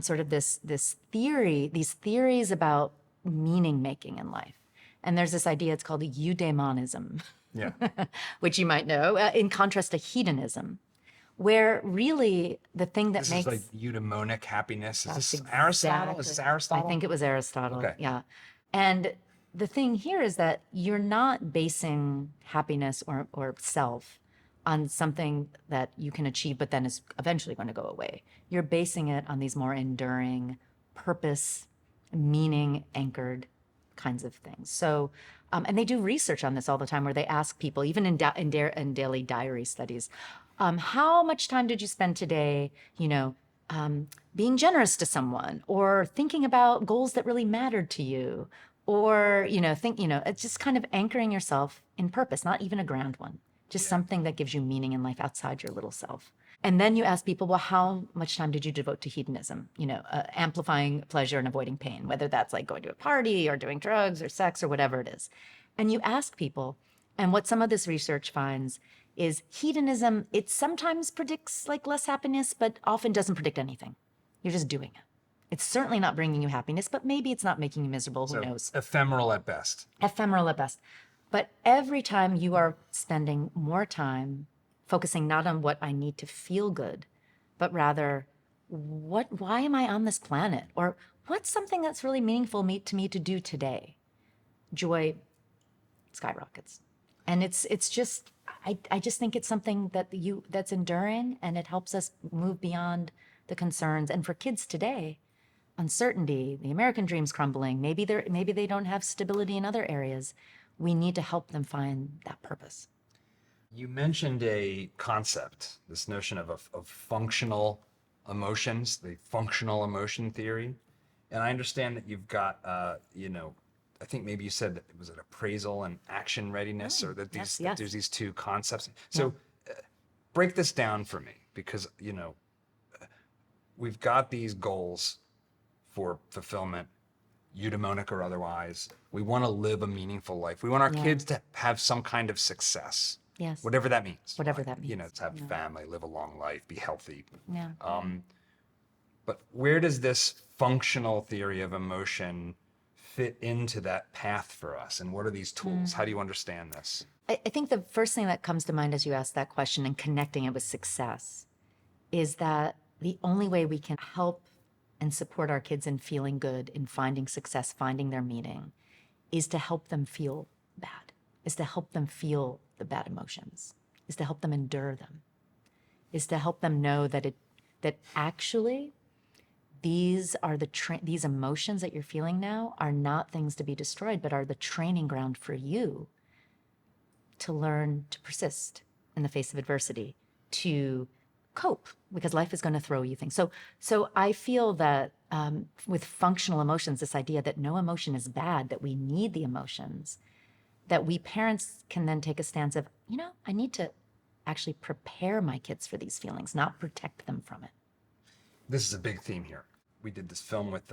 sort of this theory, these theories about meaning making in life. And there's this idea. It's called eudaimonism, Yeah. which you might know, in contrast to hedonism, where really the thing that This makes is like eudaimonic happiness. Is this Exactly. Aristotle? Is this Aristotle? I think it was Aristotle. Okay. Yeah. And the thing here is that you're not basing happiness or self on something that you can achieve, but then is eventually going to go away. You're basing it on these more enduring, purpose, meaning anchored kinds of things. So, and they do research on this all the time, where they ask people, even in daily diary studies, how much time did you spend today, being generous to someone, or thinking about goals that really mattered to you, or it's just kind of anchoring yourself in purpose, not even a grand one, just something that gives you meaning in life outside your little self. And then you ask people, well, how much time did you devote to hedonism? Amplifying pleasure and avoiding pain, whether that's like going to a party or doing drugs or sex or whatever it is. And you ask people, and what some of this research finds is hedonism, it sometimes predicts like less happiness, but often doesn't predict anything. You're just doing it. It's certainly not bringing you happiness, but maybe it's not making you miserable. Who knows? Ephemeral at best. Ephemeral at best. But every time you are spending more time focusing not on what I need to feel good, but rather, why am I on this planet? Or what's something that's really meaningful to me to do today? Joy skyrockets. And it's just, I just think it's something that's enduring, and it helps us move beyond the concerns. And for kids today, uncertainty, the American dream's crumbling. Maybe they don't have stability in other areas. We need to help them find that purpose. You mentioned a concept, this notion of functional emotions, the functional emotion theory. And I understand that you've got, I think maybe you said that it was an appraisal and action readiness, or that yes. there's these two concepts. So break this down for me, because, we've got these goals for fulfillment, eudaimonic or otherwise. We want to live a meaningful life. We want our kids to have some kind of success. Yes. Whatever that means. Whatever that means. To have family, live a long life, be healthy. Yeah. But where does this functional theory of emotion fit into that path for us? And what are these tools? How do you understand this? I think the first thing that comes to mind as you ask that question and connecting it with success is that the only way we can help and support our kids in feeling good, in finding success, finding their meaning, is to help them feel bad, is to help them feel the bad emotions, is to help them endure them, is to help them know that actually these are these emotions that you're feeling now are not things to be destroyed, but are the training ground for you to learn to persist in the face of adversity, to cope, because life is going to throw you things. So I feel that with functional emotions, this idea that no emotion is bad, that we need the emotions, that we parents can then take a stance of, I need to actually prepare my kids for these feelings, not protect them from it. This is a big theme here. We did this film with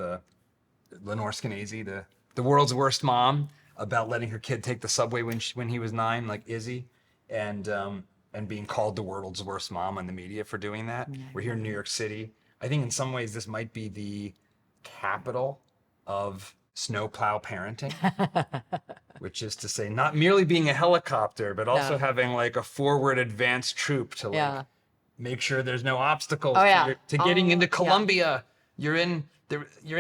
Lenore Skenazy, the world's worst mom, about letting her kid take the subway when he was 9, like Izzy, and being called the world's worst mom on the media for doing that. Yeah. We're here in New York City. I think in some ways this might be the capital of snowplow parenting, which is to say not merely being a helicopter, but also having like a forward advanced troop to like make sure there's no obstacles to getting into Columbia. You're in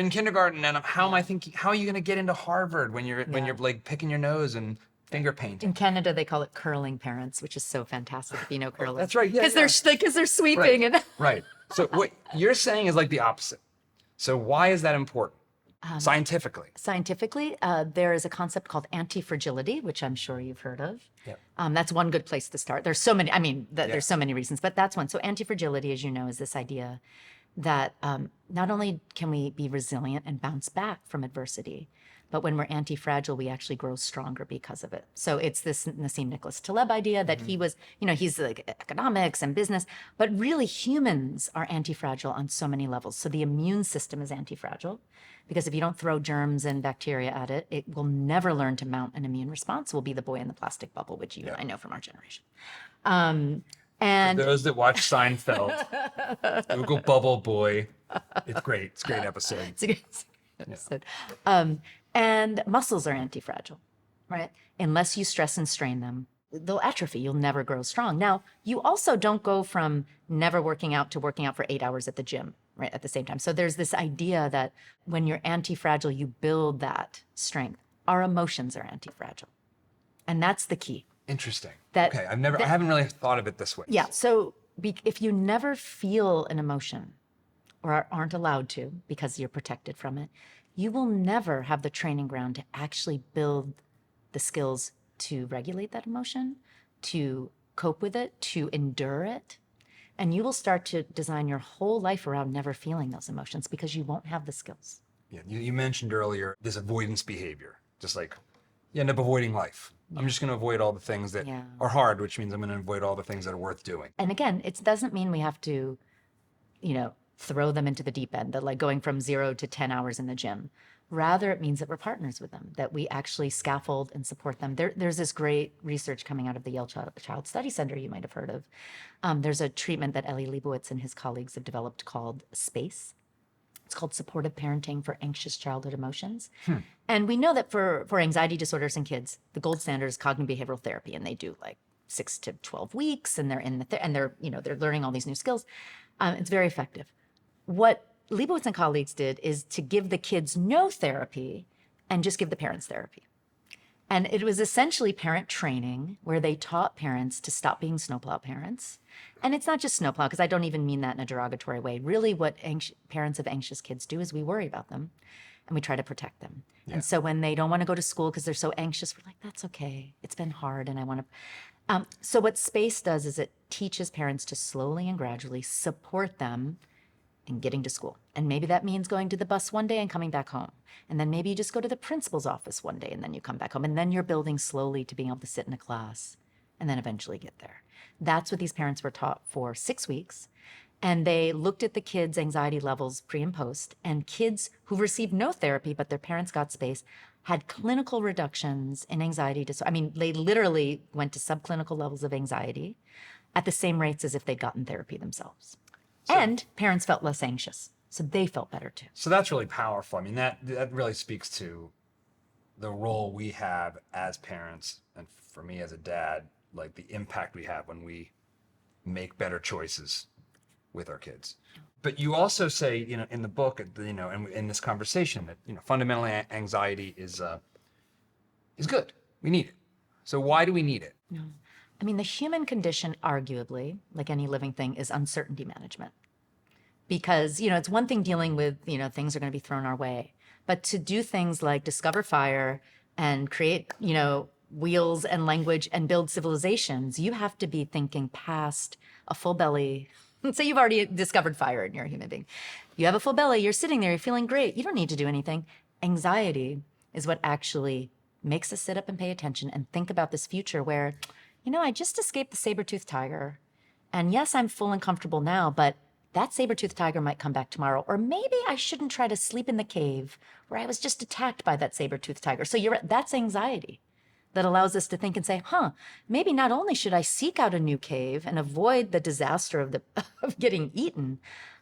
kindergarten, and how am I thinking? How are you going to get into Harvard when you're like picking your nose and finger painting? In Canada, they call it curling parents, which is so fantastic. If you know curling, that's right. Yeah, because they're sweeping and right. So what you're saying is like the opposite. So why is that important? Scientifically. Scientifically, there is a concept called anti-fragility, which I'm sure you've heard of. Yep. That's one good place to start. There's so many, there's so many reasons, but that's one. So anti-fragility, as you know, is this idea that not only can we be resilient and bounce back from adversity, but when we're anti-fragile, we actually grow stronger because of it. So it's this Nassim Nicholas Taleb idea that he was, he's like economics and business, but really humans are anti-fragile on so many levels. So the immune system is anti-fragile because if you don't throw germs and bacteria at it, it will never learn to mount an immune response. We'll be the boy in the plastic bubble, which you and I know from our generation. And for those that watch Seinfeld, Google Bubble Boy. It's great. It's a great episode. It's a good episode. And muscles are anti-fragile, right? Unless you stress and strain them, they'll atrophy. You'll never grow strong. Now, you also don't go from never working out to working out for 8 hours at the gym, right, at the same time. So there's this idea that when you're anti-fragile, you build that strength. Our emotions are anti-fragile. And that's the key. Interesting. Okay, I haven't really thought of it this way. Yeah, so if you never feel an emotion or aren't allowed to because you're protected from it, you will never have the training ground to actually build the skills to regulate that emotion, to cope with it, to endure it. And you will start to design your whole life around never feeling those emotions because you won't have the skills. Yeah, you mentioned earlier this avoidance behavior, just like you end up avoiding life. I'm just going to avoid all the things that are hard, which means I'm going to avoid all the things that are worth doing. And again, it doesn't mean we have to, throw them into the deep end, that like going from 0 to 10 hours in the gym. Rather, it means that we're partners with them, that we actually scaffold and support them. There's this great research coming out of the Yale Child Study Center you might have heard of. There's a treatment that Elie Leibovitz and his colleagues have developed called SPACE. It's called Supportive Parenting for Anxious Childhood Emotions. And we know that for anxiety disorders in kids, the gold standard is cognitive behavioral therapy, and they do like 6 to 12 weeks, and they're they're learning all these new skills. It's very effective. What Leibovitz and colleagues did is to give the kids no therapy and just give the parents therapy. And it was essentially parent training where they taught parents to stop being snowplow parents. And it's not just snowplow, because I don't even mean that in a derogatory way. Really what parents of anxious kids do is we worry about them and we try to protect them. Yeah. And so when they don't want to go to school because they're so anxious, we're like, that's okay. It's been hard and I want to. So what SPACE does is it teaches parents to slowly and gradually support them in getting to school. And maybe that means going to the bus one day and coming back home. And then maybe you just go to the principal's office one day and then you come back home. And then you're building slowly to being able to sit in a class and then eventually get there. That's what these parents were taught for 6 weeks. And they looked at the kids' anxiety levels pre and post. And kids who received no therapy, but their parents got SPACE, had clinical reductions in anxiety disorder. I mean, they literally went to subclinical levels of anxiety at the same rates as if they'd gotten therapy themselves. And parents felt less anxious, so they felt better too. So that's really powerful. I mean, that really speaks to the role we have as parents, and for me as a dad, like the impact we have when we make better choices with our kids. But you also say, in the book, and in this conversation, that fundamentally anxiety is good. We need it. So why do we need it? No. I mean, the human condition, arguably, like any living thing, is uncertainty management. Because, it's one thing dealing with, things are going to be thrown our way. But to do things like discover fire and create, wheels and language and build civilizations, you have to be thinking past a full belly. Say you've already discovered fire and you're a human being. You have a full belly, you're sitting there, you're feeling great. You don't need to do anything. Anxiety is what actually makes us sit up and pay attention and think about this future where, I just escaped the saber-toothed tiger. And yes, I'm full and comfortable now, but that saber-toothed tiger might come back tomorrow. Or maybe I shouldn't try to sleep in the cave where I was just attacked by that saber-toothed tiger. So that's anxiety that allows us to think and say, maybe not only should I seek out a new cave and avoid the disaster of getting eaten,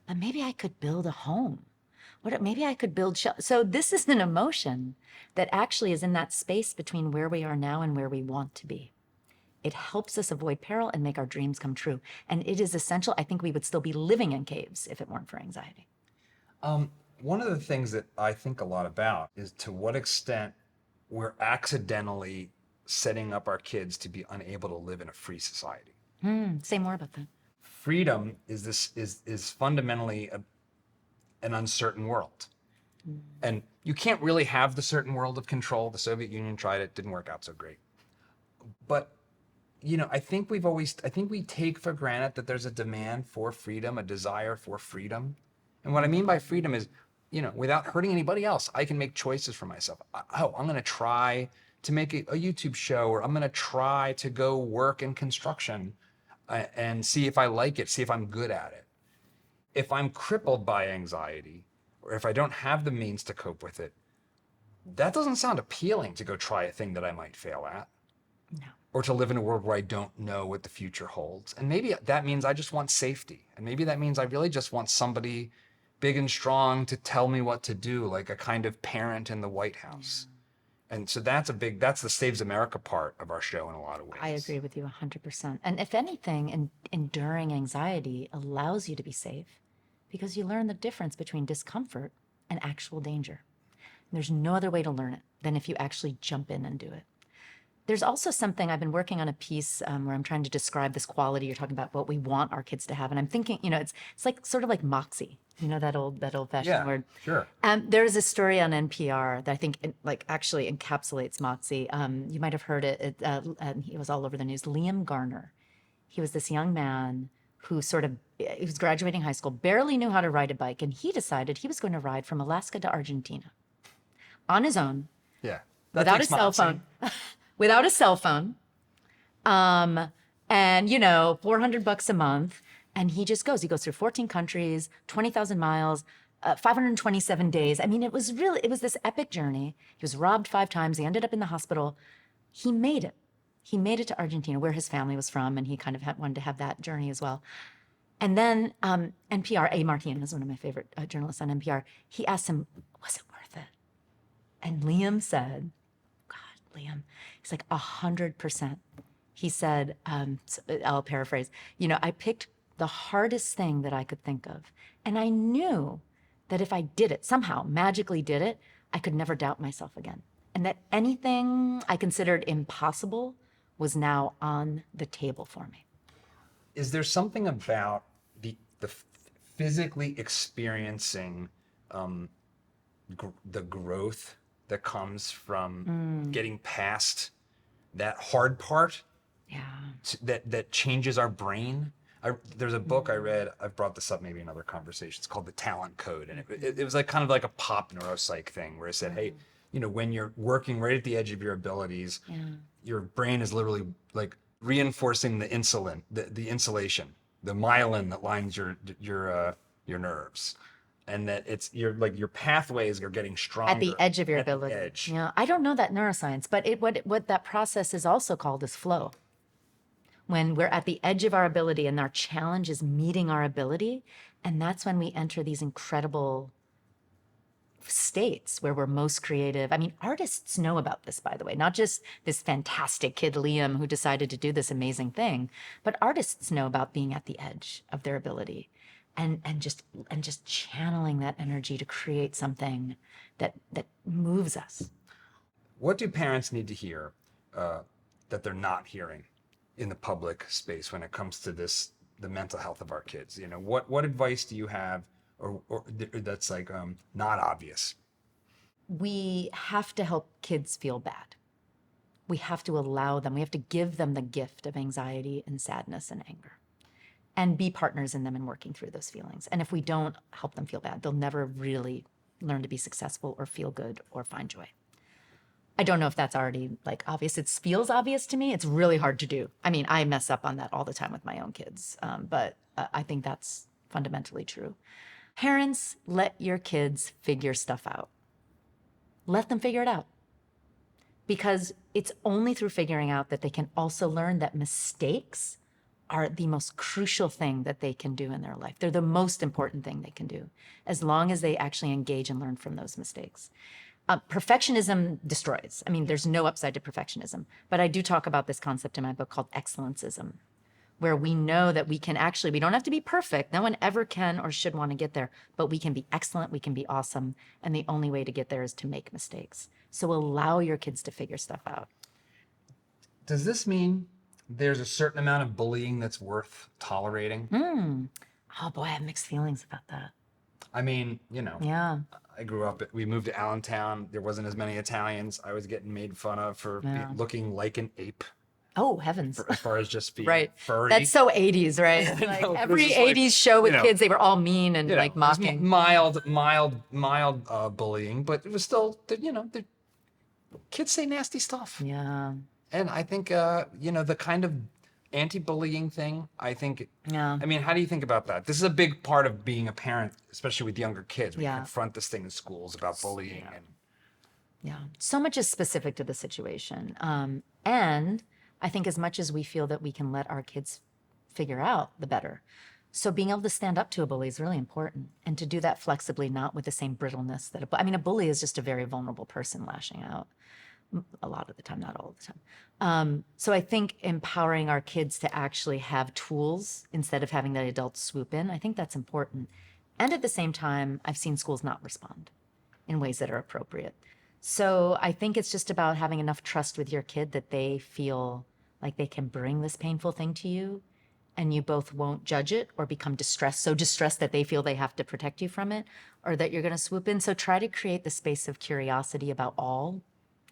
but maybe I could build a home. maybe I could build shelter. So this is an emotion that actually is in that space between where we are now and where we want to be. It helps us avoid peril and make our dreams come true. And it is essential. I think we would still be living in caves if it weren't for anxiety. One of the things that I think a lot about is to what extent we're accidentally setting up our kids to be unable to live in a free society. Say more about that. Freedom is fundamentally an uncertain world. And you can't really have the certain world of control. The Soviet Union tried it, didn't work out so great. But I think we take for granted that there's a demand for freedom, a desire for freedom. And what I mean by freedom is, without hurting anybody else, I can make choices for myself. I'm going to try to make a YouTube show, or I'm going to try to go work in construction and see if I like it, see if I'm good at it. If I'm crippled by anxiety, or if I don't have the means to cope with it, that doesn't sound appealing to go try a thing that I might fail at. No. Or to live in a world where I don't know what the future holds. And maybe that means I just want safety. And maybe that means I really just want somebody big and strong to tell me what to do, like a kind of parent in the White House. And so that's the Saves America part of our show in a lot of ways. I agree with you 100%. And if anything, enduring anxiety allows you to be safe because you learn the difference between discomfort and actual danger. There's no other way to learn it than if you actually jump in and do it. There's also something, I've been working on a piece where I'm trying to describe this quality. You're talking about what we want our kids to have. And I'm thinking, it's like sort of like moxie, that old fashioned word. Sure. There's a story on NPR that I think actually encapsulates moxie. You might have heard it. He was all over the news. Liam Garner. He was this young man who he was graduating high school, barely knew how to ride a bike. And he decided he was going to ride from Alaska to Argentina on his own. Yeah. Without a cell phone. Without a cell phone, and $400 a month, and he just goes. He goes through 14 countries, 20,000 miles, 527 days. I mean, it was this epic journey. He was robbed 5 times. He ended up in the hospital. He made it. He made it to Argentina, where his family was from, and he kind of wanted to have that journey as well. And then NPR, A. Martin is one of my favorite journalists on NPR. He asked him, "Was it worth it?" And Liam said, Liam. He's like 100%. He said, I'll paraphrase, I picked the hardest thing that I could think of. And I knew that if I did it, somehow magically did it, I could never doubt myself again. And that anything I considered impossible was now on the table for me. Is there something about the physically experiencing the growth that comes from getting past that hard part that changes our brain? There's a book I read, I've brought this up maybe in other conversations, called The Talent Code. And it was like kind of like a pop neuropsych thing where it said, hey, when you're working right at the edge of your abilities, your brain is literally like reinforcing the insulation, the myelin that lines your nerves. And that your pathways are getting stronger at the edge of your ability. Edge. Yeah, I don't know that neuroscience, but what that process is also called is flow. When we're at the edge of our ability and our challenge is meeting our ability, and that's when we enter these incredible states where we're most creative. I mean, artists know about this, by the way, not just this fantastic kid Liam who decided to do this amazing thing, but artists know about being at the edge of their ability. And just channeling that energy to create something that moves us. What do parents need to hear that they're not hearing in the public space when it comes to the mental health of our kids? What advice do you have, or that's like not obvious? We have to help kids feel bad. We have to allow them. We have to give them the gift of anxiety and sadness and anger, and be partners in them in working through those feelings. And if we don't help them feel bad, they'll never really learn to be successful or feel good or find joy. I don't know if that's already obvious. It feels obvious to me. It's really hard to do. I mean, I mess up on that all the time with my own kids, but I think that's fundamentally true. Parents, let your kids figure stuff out. Let them figure it out. Because it's only through figuring out that they can also learn that mistakes are the most crucial thing that they can do in their life. They're the most important thing they can do, as long as they actually engage and learn from those mistakes. Perfectionism destroys. I mean, there's no upside to perfectionism. But I do talk about this concept in my book called excellencism, where we know that we don't have to be perfect. No one ever can or should want to get there, but we can be excellent, we can be awesome. And the only way to get there is to make mistakes. So allow your kids to figure stuff out. Does this mean there's a certain amount of bullying that's worth tolerating? Oh boy, I have mixed feelings about that. I mean, Yeah. I grew up, we moved to Allentown. There wasn't as many Italians. I was getting made fun of for looking like an ape. Oh, heavens. As far as just being right. furry. That's so 80s, right? Like No, every just like, 80s show with kids, they were all mean and like mocking. Mild bullying, but it was still, the kids say nasty stuff. Yeah. And I think, the kind of anti-bullying thing, I think, I mean, how do you think about that? This is a big part of being a parent, especially with younger kids. We confront this thing in schools about bullying. So much is specific to the situation. And I think as much as we feel that we can let our kids figure out, the better. So being able to stand up to a bully is really important, and to do that flexibly, not with the same brittleness that a bully is just a very vulnerable person lashing out a lot of the time, not all the time. So I think empowering our kids to actually have tools instead of having the adults swoop in, I think that's important. And at the same time, I've seen schools not respond in ways that are appropriate. So I think it's just about having enough trust with your kid that they feel like they can bring this painful thing to you, and you both won't judge it or become so distressed that they feel they have to protect you from it, or that you're going to swoop in. So try to create the space of curiosity about all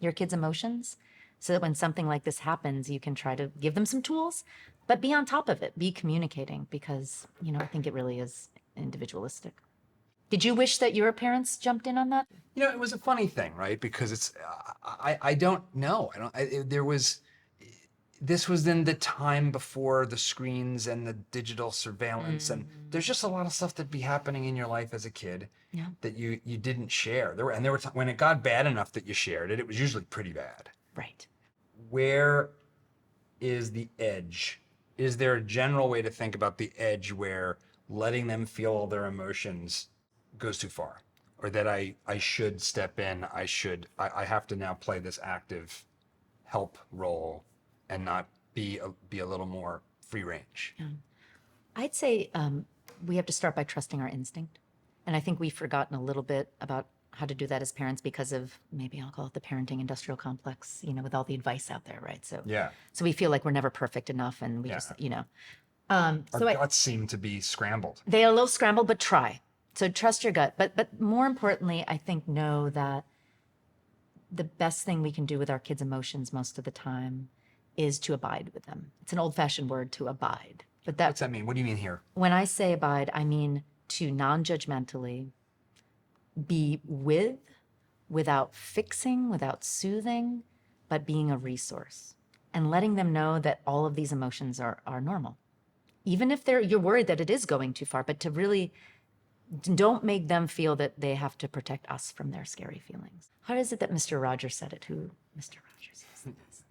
your kids' emotions, so that when something like this happens, you can try to give them some tools, but be on top of it, be communicating, because, I think it really is individualistic. Did you wish that your parents jumped in on that? It was a funny thing, right? Because it's, I don't know. This was in the time before the screens and the digital surveillance, and there's just a lot of stuff that'd be happening in your life as a kid that you didn't share. There were when it got bad enough that you shared it, it was usually pretty bad. Right. Where is the edge? Is there a general way to think about the edge where letting them feel all their emotions goes too far? Or that I should step in, I have to now play this active help role and not be a little more free range? I'd say we have to start by trusting our instinct. And I think we've forgotten a little bit about how to do that as parents because of, maybe I'll call it the parenting industrial complex, with all the advice out there, right? So we feel like we're never perfect enough, and we just, Our guts seem to be scrambled. They are a little scrambled, but try. So trust your gut. But more importantly, I think know that the best thing we can do with our kids' emotions most of the time is to abide with them. It's an old-fashioned word, to abide. But what's that mean? What do you mean here? When I say abide, I mean to non-judgmentally be without fixing, without soothing, but being a resource, and letting them know that all of these emotions are normal. Even if you're worried that it is going too far, but to really don't make them feel that they have to protect us from their scary feelings. How is it that Mr. Rogers said it? Who Mr. Rogers is?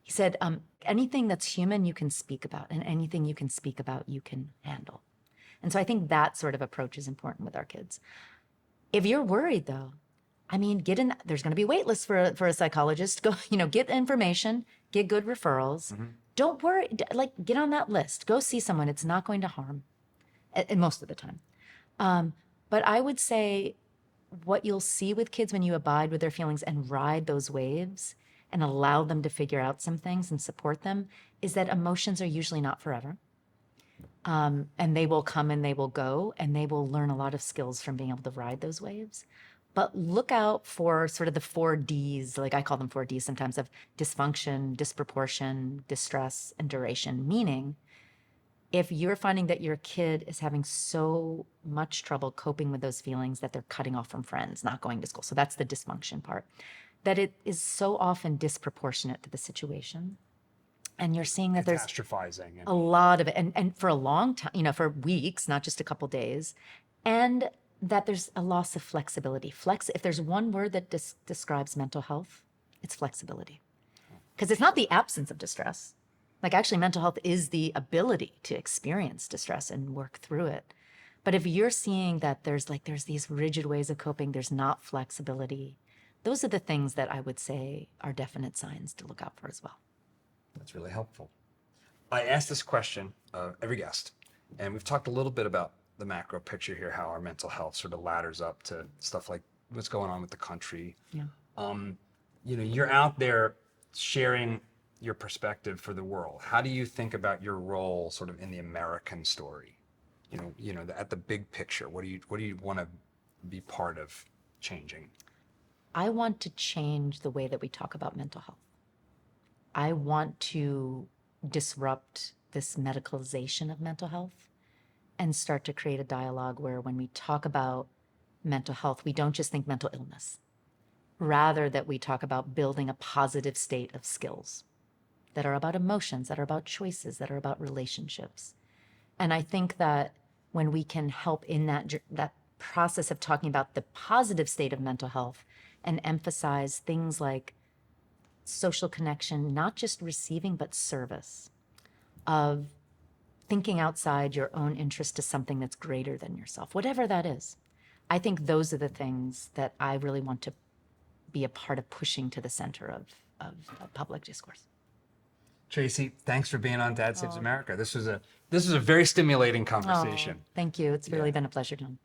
He said, anything that's human you can speak about, and anything you can speak about you can handle. And so I think that sort of approach is important with our kids. If you're worried, though, there's going to be wait lists for a psychologist. Go, get information, get good referrals. Mm-hmm. Don't worry, get on that list. Go see someone. It's not going to harm, most of the time. But I would say what you'll see with kids when you abide with their feelings and ride those waves and allow them to figure out some things and support them is that emotions are usually not forever. And they will come and they will go, and they will learn a lot of skills from being able to ride those waves. But look out for sort of the 4 Ds, like I call them 4 Ds sometimes, of dysfunction, disproportion, distress, and duration. Meaning, if you're finding that your kid is having so much trouble coping with those feelings that they're cutting off from friends, not going to school, so that's the dysfunction part, that it is so often disproportionate to the situation. And you're seeing that there's catastrophizing a lot of it, and for a long time, for weeks, not just a couple days, and that there's a loss of flexibility. If there's one word that describes mental health, it's flexibility. Because it's not the absence of distress. Like actually mental health is the ability to experience distress and work through it. But if you're seeing that there's these rigid ways of coping, there's not flexibility, those are the things that I would say are definite signs to look out for as well. That's really helpful. I asked this question of every guest, and we've talked a little bit about the macro picture here, how our mental health sort of ladders up to stuff like what's going on with the country. Yeah. You're out there sharing your perspective for the world. How do you think about your role sort of in the American story? At the big picture, what do you want to be part of changing? I want to change the way that we talk about mental health. I want to disrupt this medicalization of mental health and start to create a dialogue where when we talk about mental health, we don't just think mental illness, rather that we talk about building a positive state of skills that are about emotions, that are about choices, that are about relationships. And I think that when we can help in that process of talking about the positive state of mental health and emphasize things like social connection, not just receiving, but service, of thinking outside your own interest to something that's greater than yourself, whatever that is. I think those are the things that I really want to be a part of pushing to the center of public discourse. Tracy, thanks for being on Dad Saves America. This was a very stimulating conversation. Thank you. It's really been a pleasure, Tom.